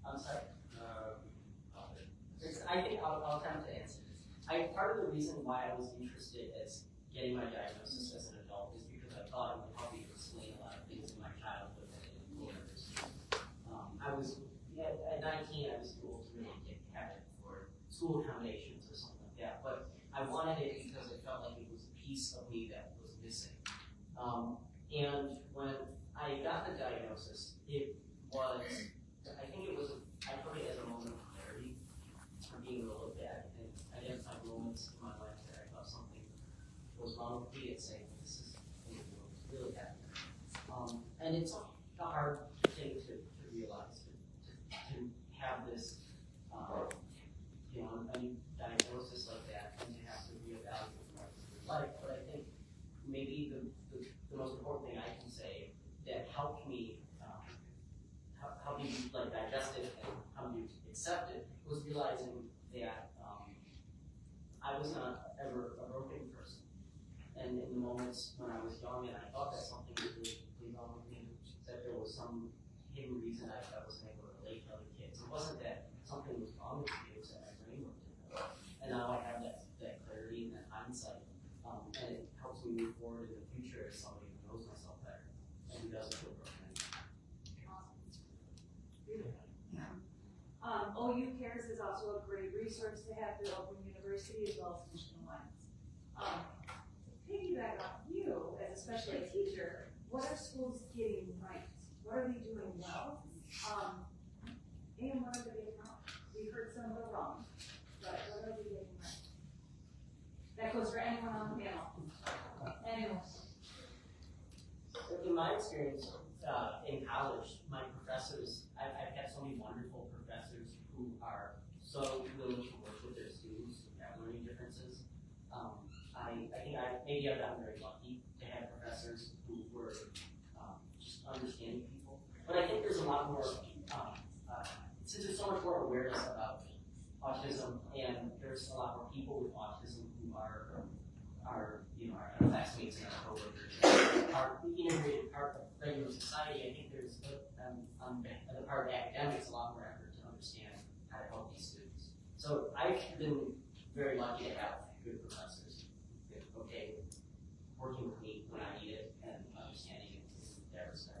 I'm sorry. I think I'll attempt to answer this. Part of the reason why I was interested in getting my diagnosis as an adult is because I thought it would help me explain a lot of things in my childhood and university. I was at 19. I was too old to really have it for school accommodations or something like that. But I wanted it because it felt like it was a piece of me that was missing. And when I got the diagnosis, it was, I think it was, I took it as a moment of clarity. I'm being a little bad, and I identified moments in my life that I thought something was wrong with me and saying, this is really happening. And it's a hard thing to realize, to have this, a new diagnosis like that, and to have to reevaluate the rest of your life. But I think maybe the most important thing I can say that helped me like digest it and help me accept it was realizing that I was not ever a broken person. And in the moments when I was young and I thought that something was really wrong with me, that there was some hidden reason I wasn't able to relate to other kids. It wasn't that something was wrong with me, it was that my brain worked differently. And now I have that clarity and that hindsight. And it helps me move forward in the future as somebody who knows myself better and who doesn't feel broken. OU Cares is also a great resource to have through Open University as well as Mission Alliance. To piggyback off you as a special ed teacher, what are schools getting right? What are they doing well? And what are they getting wrong? We heard some go wrong, but what are they getting right? That goes for anyone on the panel. Anyone. In my experience in college, my professors, I've had so many wonderful professors who are so willing to work with their students who have learning differences. I think maybe I've gotten very lucky to have professors who were just understanding people. But I think there's a lot more, since there's so much more awareness about autism, and there's a lot more people with autism who are our classmates and our coworkers, are the integrated part of regular society. I think there's, on the part of academics, a lot more effort to understand how to help these students. So I've been very lucky to have good professors who are okay with working with me when I need it and understanding it in that respect.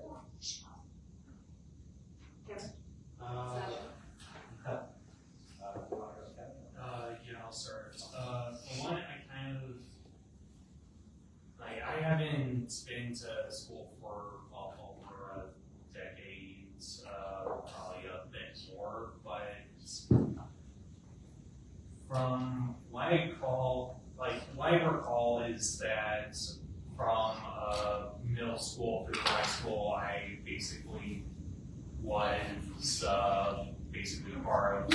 Yeah, I'll start. For one, I haven't been to school for over a decade, probably a bit more, but from what I recall is that from middle school through high school, I basically was basically part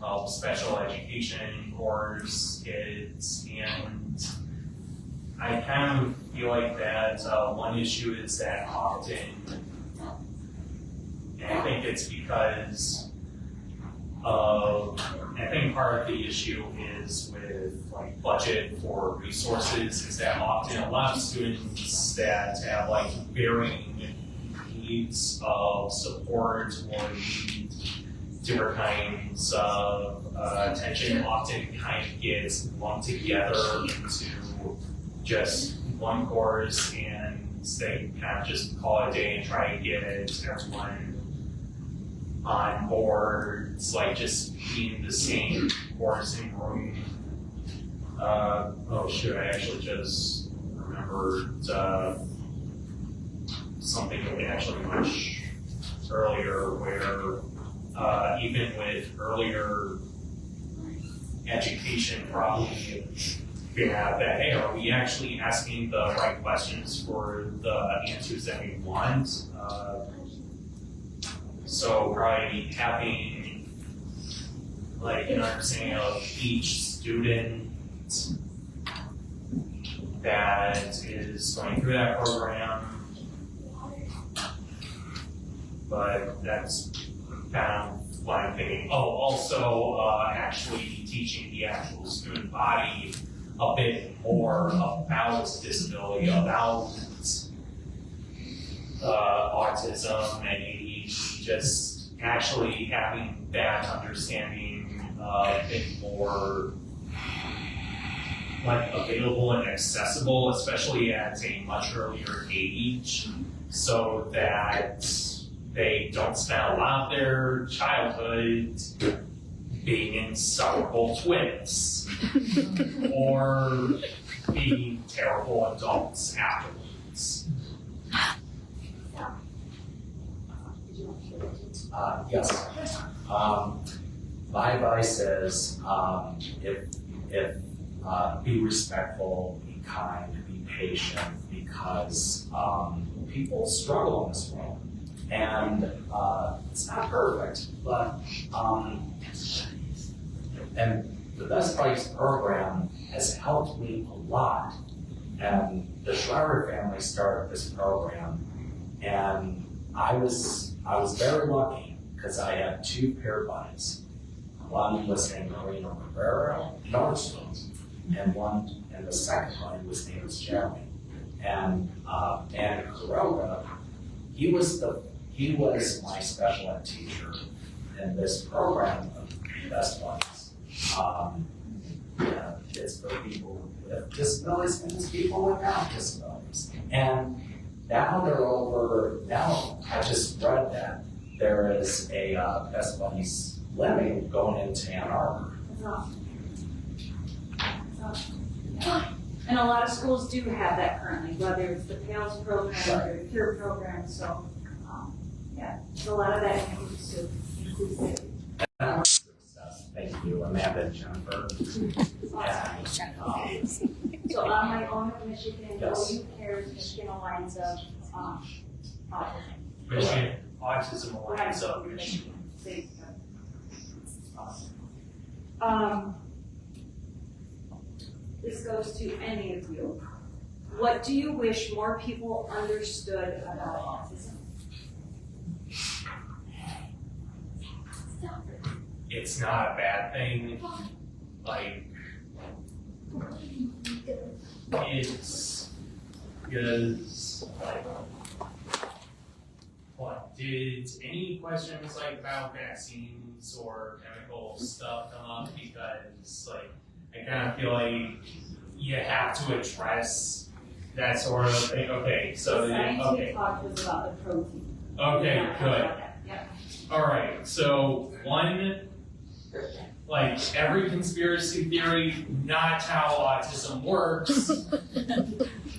of special education course kids, and I kind of feel like that one issue is that often, and I think it's because I think part of the issue is with like budget for resources is that often a lot of students that have like varying needs of support or need different kinds of attention often kind of gets lumped together into just one course, and they kind of just call it a day and try to get everyone on board. It's like just being the same course in room. Oh shoot, I actually just remembered something actually much earlier where even with earlier education probably have that, hey, are we actually asking the right questions for the answers that we want? So probably having like an understanding of each student that is going through that program. But that's kind of what I'm thinking. Oh, also actually teaching the actual student body a bit more about disability, about autism and ADHD, just actually having that understanding a bit more like available and accessible, especially at a much earlier age, so that they don't spend a lot of their childhood being insufferable twins or being terrible adults afterwards. Yes. My advice is be respectful, be kind, be patient, because people struggle in this world. And it's not perfect, but and the Best Buddies program has helped me a lot. And the Schreiber family started this program, and I was very lucky because I had two peer buddies. One was named Marino Cabrera, Nordstrom, and the second buddy was named Jeremy. And Kuroga, he was my special ed teacher in this program of Best Buddies. It's for people with disabilities and it's people without disabilities. And now I just read that there is a Best Buddies Lemming going into Ann Arbor. That's awesome. Yeah. And a lot of schools do have that currently, whether it's the PALS program or the PURE program. So, yeah, so a lot of that includes Thank you, Amanda and Jennifer. So on my own Michigan, Yes. you cares Michigan Alliance of Autism. Michigan Autism Alliance of Michigan. This goes to any of you. What do you wish more people understood about autism? It's not a bad thing. Like, it's because, like, what, did any questions like about vaccines or chemical stuff come up? Because, like, I kind of feel like you have to address that sort of thing. Okay, so, Scientific talk was about the protein. Okay, good. Yep. All right, so one, like every conspiracy theory, not how autism works.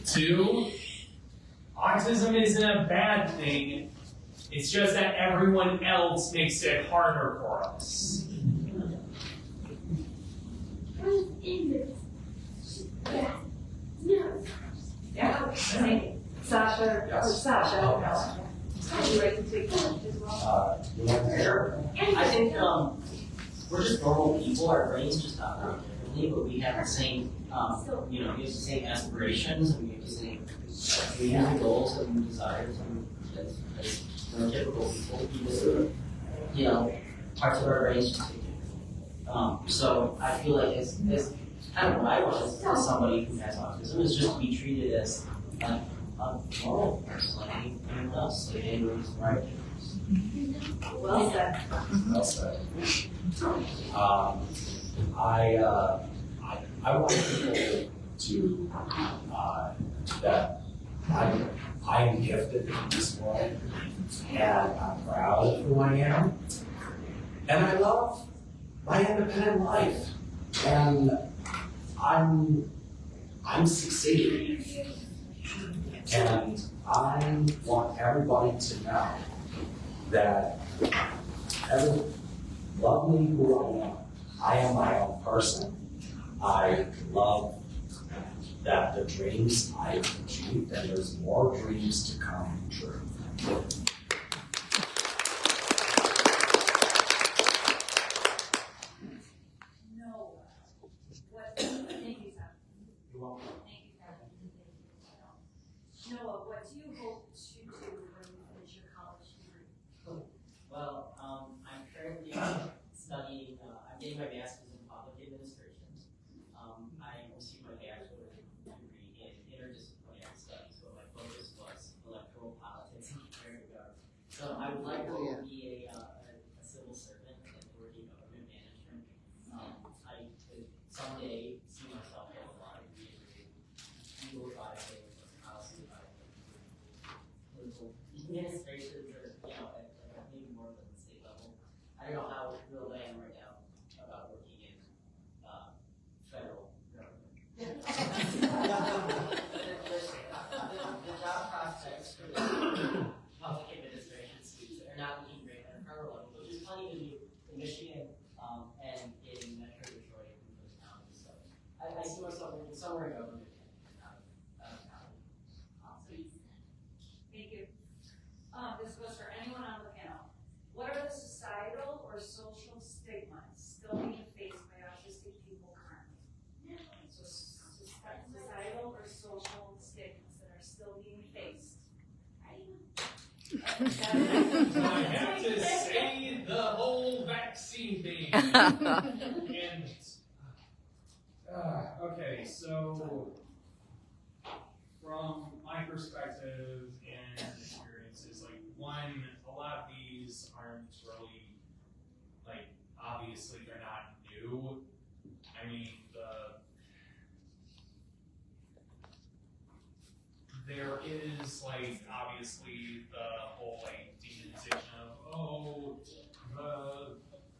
Two, autism isn't a bad thing. It's just that everyone else makes it harder for us. Yeah. Sasha. Yes. Sasha. Would you like to take that as well? You want to share? I think we're just normal people. Our brains just operate differently, but we have the same, we have the same aspirations, and we have the same dreams and goals and desires, and as neurotypical people, we just, parts of our brains just take it. So I feel like as kind of what I want as somebody who has autism is just to be treated as a normal person, like anyone else, like anyone who's right. Well said. Well said. I want people to that I'm gifted in this world, and I'm proud of who I am, and I love my independent life, and I'm succeeding, and I want everybody to know that love me who I am. I am my own person. I love that the dreams I've achieved, and there's more dreams to come true. So I would like to be a civil servant and work in government management. I could someday see myself as a lot of legal advising, house advising, political administrations, or maybe more than the state level. I don't know how thrilled I am right now about working in federal government. The job prospects for the public administration students are not looking great at a federal level, but there's plenty to do in Michigan and in Metro Detroit and those counties. So I see myself working somewhere in government and out of county. Thank you. This goes for anyone on the panel. What are the societal or social stigmas still being faced by autistic people currently? So societal or social stigmas that are still being faced. I have to say the whole vaccine thing. And okay, so from my perspective and experiences, like one, a lot of these aren't really, like, obviously they're not new. I mean, there is, like, obviously the whole, like, demonization of, oh, the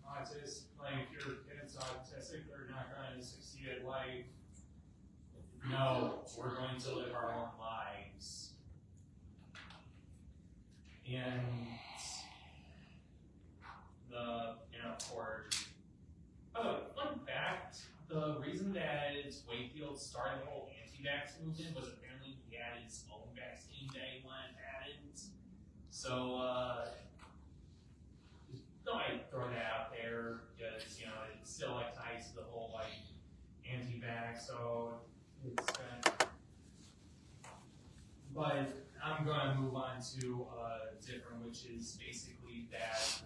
autistic, like, your kid's autistic, they're not going to succeed at life. No, we're going to live our own lives. And by the way, fun fact, the reason that Wakefield started the whole anti-vax movement was apparently he had his own vaccine that he wanted patent. So, thought I'd throw that out there because, it still, like, ties to the whole, like, anti-vax, so it's but I'm gonna move on to different, which is basically that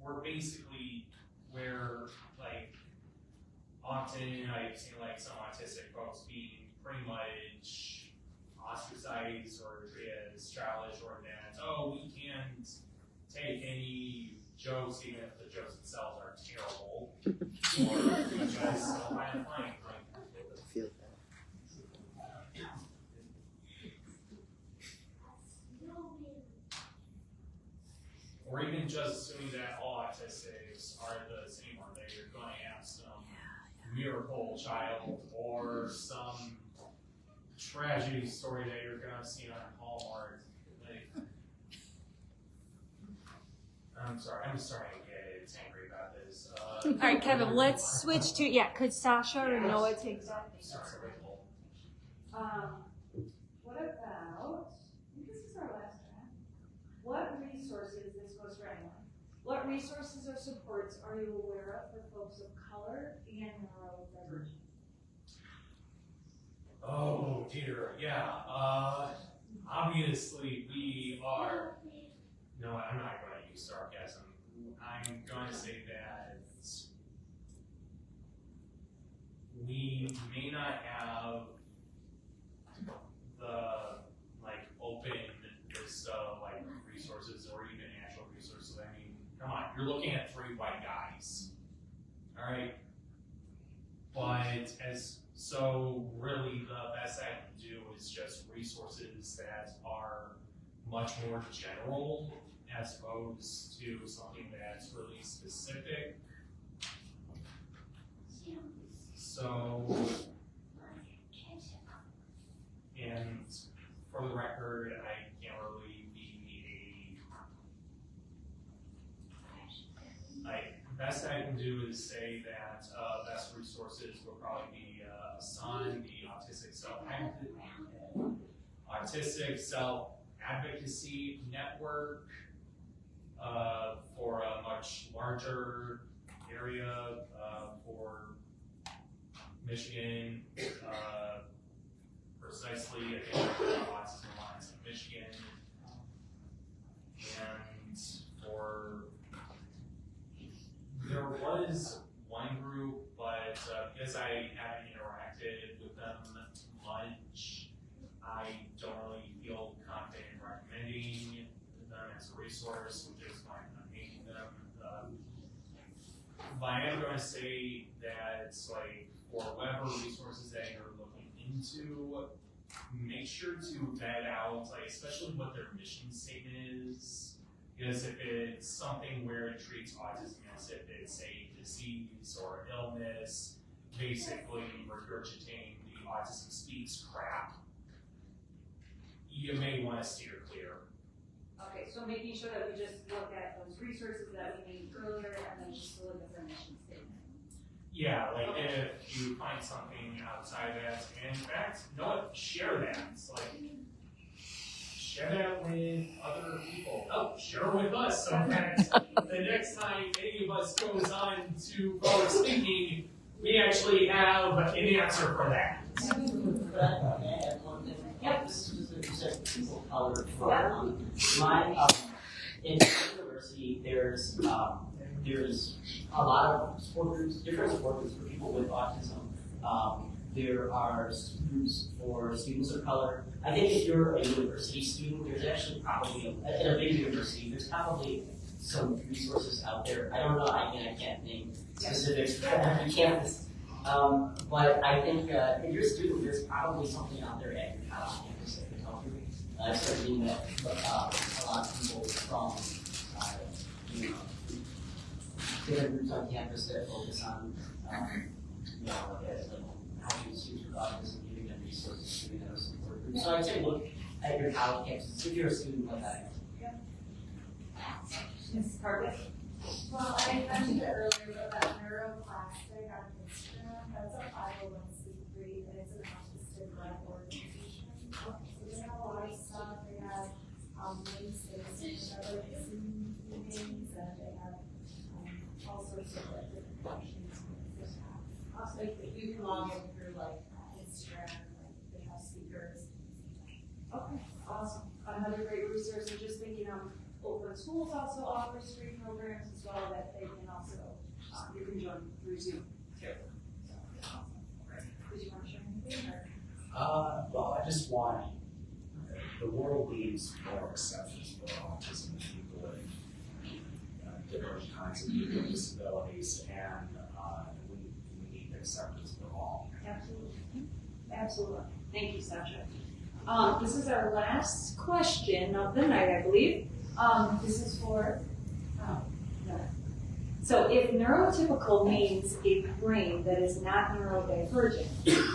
we're basically where, like, often I've seen, like, some autistic folks being pretty much ostracized or as childish or that, oh, we can't take any jokes even if the jokes themselves are terrible, or we just don't find it funny. Or even just assuming that all autistics are the same, or that you're going to have some miracle child or some tragedy story that you're going to see on Hallmark. Like, I'm sorry, I'm starting to get angry about this. All right, Kevin, let's switch to, could Sasha or Noah take that? Sorry, What about, I think this is our last round. What resources, this goes for anyone, what resources or supports are you aware of for folks of color and neurodivergent? Oh dear, yeah. Obviously we are, no, I'm not going to use sarcasm. I'm going to say that we may not have the, like, openness of, like, resources or even actual resources. I mean, come on, you're looking at 3 white guys, all right? But so really the best I can do is just resources that are much more general as opposed to something that's really specific. So, and for the record, I can't really be best I can do is say that best resources will probably be SUN, the Autistic Self-Advocacy Network for a much larger area for Michigan, precisely, I think, Autism Alliance of Michigan, and there was one group, but because I haven't interacted with them much, want to say that, like, for whatever resources that you're looking into, make sure to vet out, like, especially what their mission statement is. Because if it's something where it treats autism as if it's a disease or illness, basically regurgitating the autism speaks crap, you may want to steer clear. Okay, so making sure that we just look at those resources that we named earlier and then just look at their mission statement. Yeah, like if you find something outside that, and in fact, share that. It's like, share that with other people. Oh, share it with us so that the next time any of us goes on to public speaking, we actually have an answer for that. But I add one thing. Yeah, this is just a set of people of color. In university, there's a lot of support groups, different support groups for people with autism. There are groups for students of color. I think if you're a university student, there's actually probably, at a big university, there's probably some resources out there. I don't know, I can't name specifics for every campus. But I think if you're a student, there's probably something out there at your college campus that could help you. I've certainly met a lot of people from different groups on campus that focus on helping students with autism, giving them resources, giving them a support group. So I'd say look at your college campus if you're a student like that. Ms. Carpet? Well, I mentioned it earlier about neuroplastic on Instagram. That's a 501c3 and it's an autistic-led organization. So they have a lot of stuff. They have links to other Zoom meetings and they have all sorts of different questions. Also, you can log in through Instagram, they have speakers. Okay, awesome. Another great resource, and just thinking Open Schools also offers free programs as well that they can also, you can join through Zoom too. So, awesome. Did you want to share anything? Well, I just want the world needs more acceptance for autism and people with different kinds of disabilities, and we need acceptance for all. Absolutely. Absolutely. Thank you, Sasha. This is our last question of the night, I believe. This is for, no. So if neurotypical means a brain that is not neurodivergent,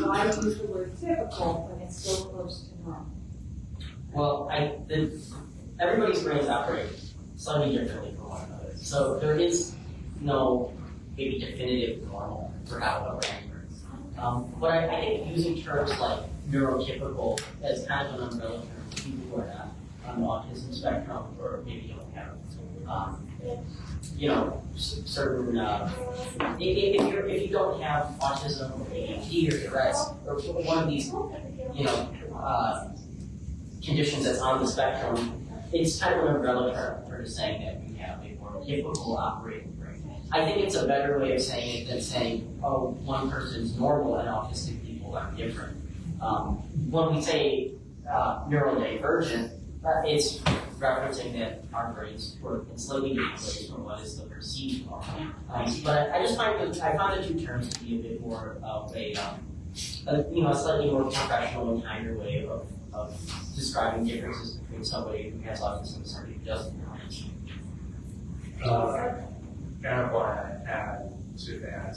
why use the word typical when it's so close to normal? Well, everybody's brains operate slightly differently from one another. So there is no maybe definitive normal for how a brain works. But I think using terms like neurotypical as kind of an umbrella term for people who are not on the autism spectrum or maybe don't have certain if you don't have autism or ADHD or Tourette's or one of these conditions that's on the spectrum, it's kind of an umbrella term for just saying that we have a more typical operating brain. I think it's a better way of saying it than saying, oh, one person's normal and autistic people are different. When we say neurodivergent, it's referencing that our brains work in slightly different ways from what is the perceived normal. But I found the two terms to be a bit more of a slightly more professional and kinder way of describing differences between somebody who has autism and somebody who doesn't. Kind of want to add to that,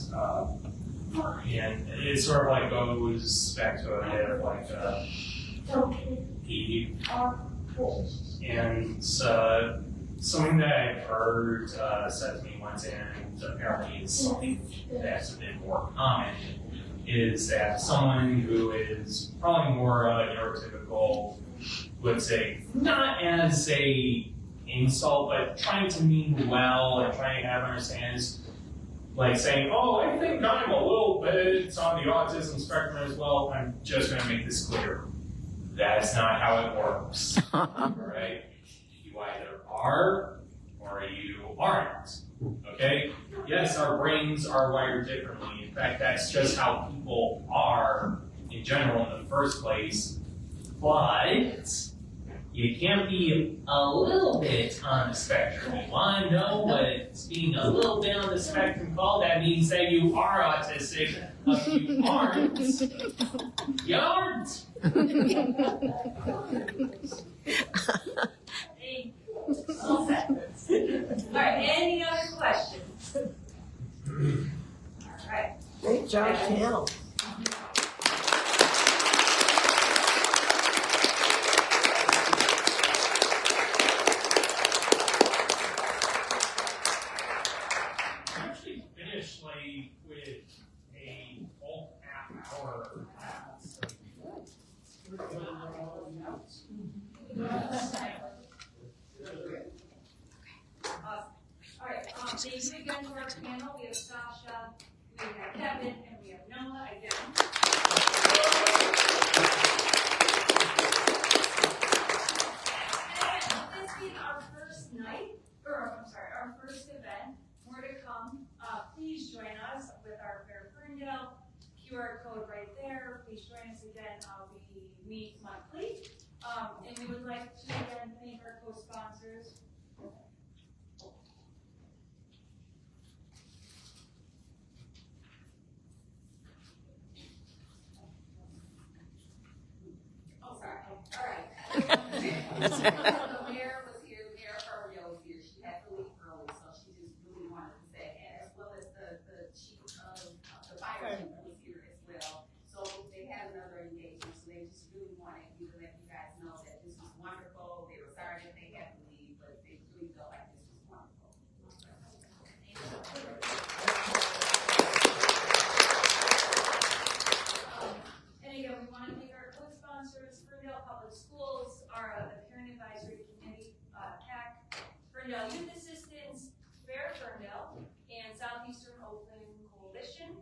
and it sort of like goes back to a bit of like peeve. And something that I've heard said to me once, and apparently is something that's a bit more common, is that someone who is probably more neurotypical would say, not as a insult, but trying to mean well and trying to have understandings, like saying, oh, I think I'm a little bit on the autism spectrum as well. I'm just going to make this clear. That's not how it works. Right? You either are or you aren't. Okay? Yes, our brains are wired differently. In fact, that's just how people are in general in the first place. But you can't be a little bit on the spectrum. You want to know what being a little bit on the spectrum called? That means that you are autistic. If you aren't, you aren't. All set. All right, any other questions? All right. Great job, panel. Actually finished like with a whole half-hour class. Awesome. All right, thank you again to our panel. We have Sasha, we have Kevin, and we have Noah again. And this being our first night, or I'm sorry, our first event, more to come. Please join us with our Fair Ferndale QR code right there. Please join us again. We meet monthly. And we would like to again thank our co-sponsors. Oh, sorry. All right. The mayor was here, Mayor Ferndale was here. She had to leave early, so she just really wanted to say, and as well as the chief of the fire chief was here as well. So they had another engagement, so they just really wanted you to let you guys know that this was wonderful. They were sorry that they had to leave, but they really felt like this was wonderful. And again, we want to thank our co-sponsors, Ferndale Public Schools, the Parent Advisory Committee, PAC, Ferndale Youth Assistance, Fair Ferndale, and Southeastern Oakland Coalition.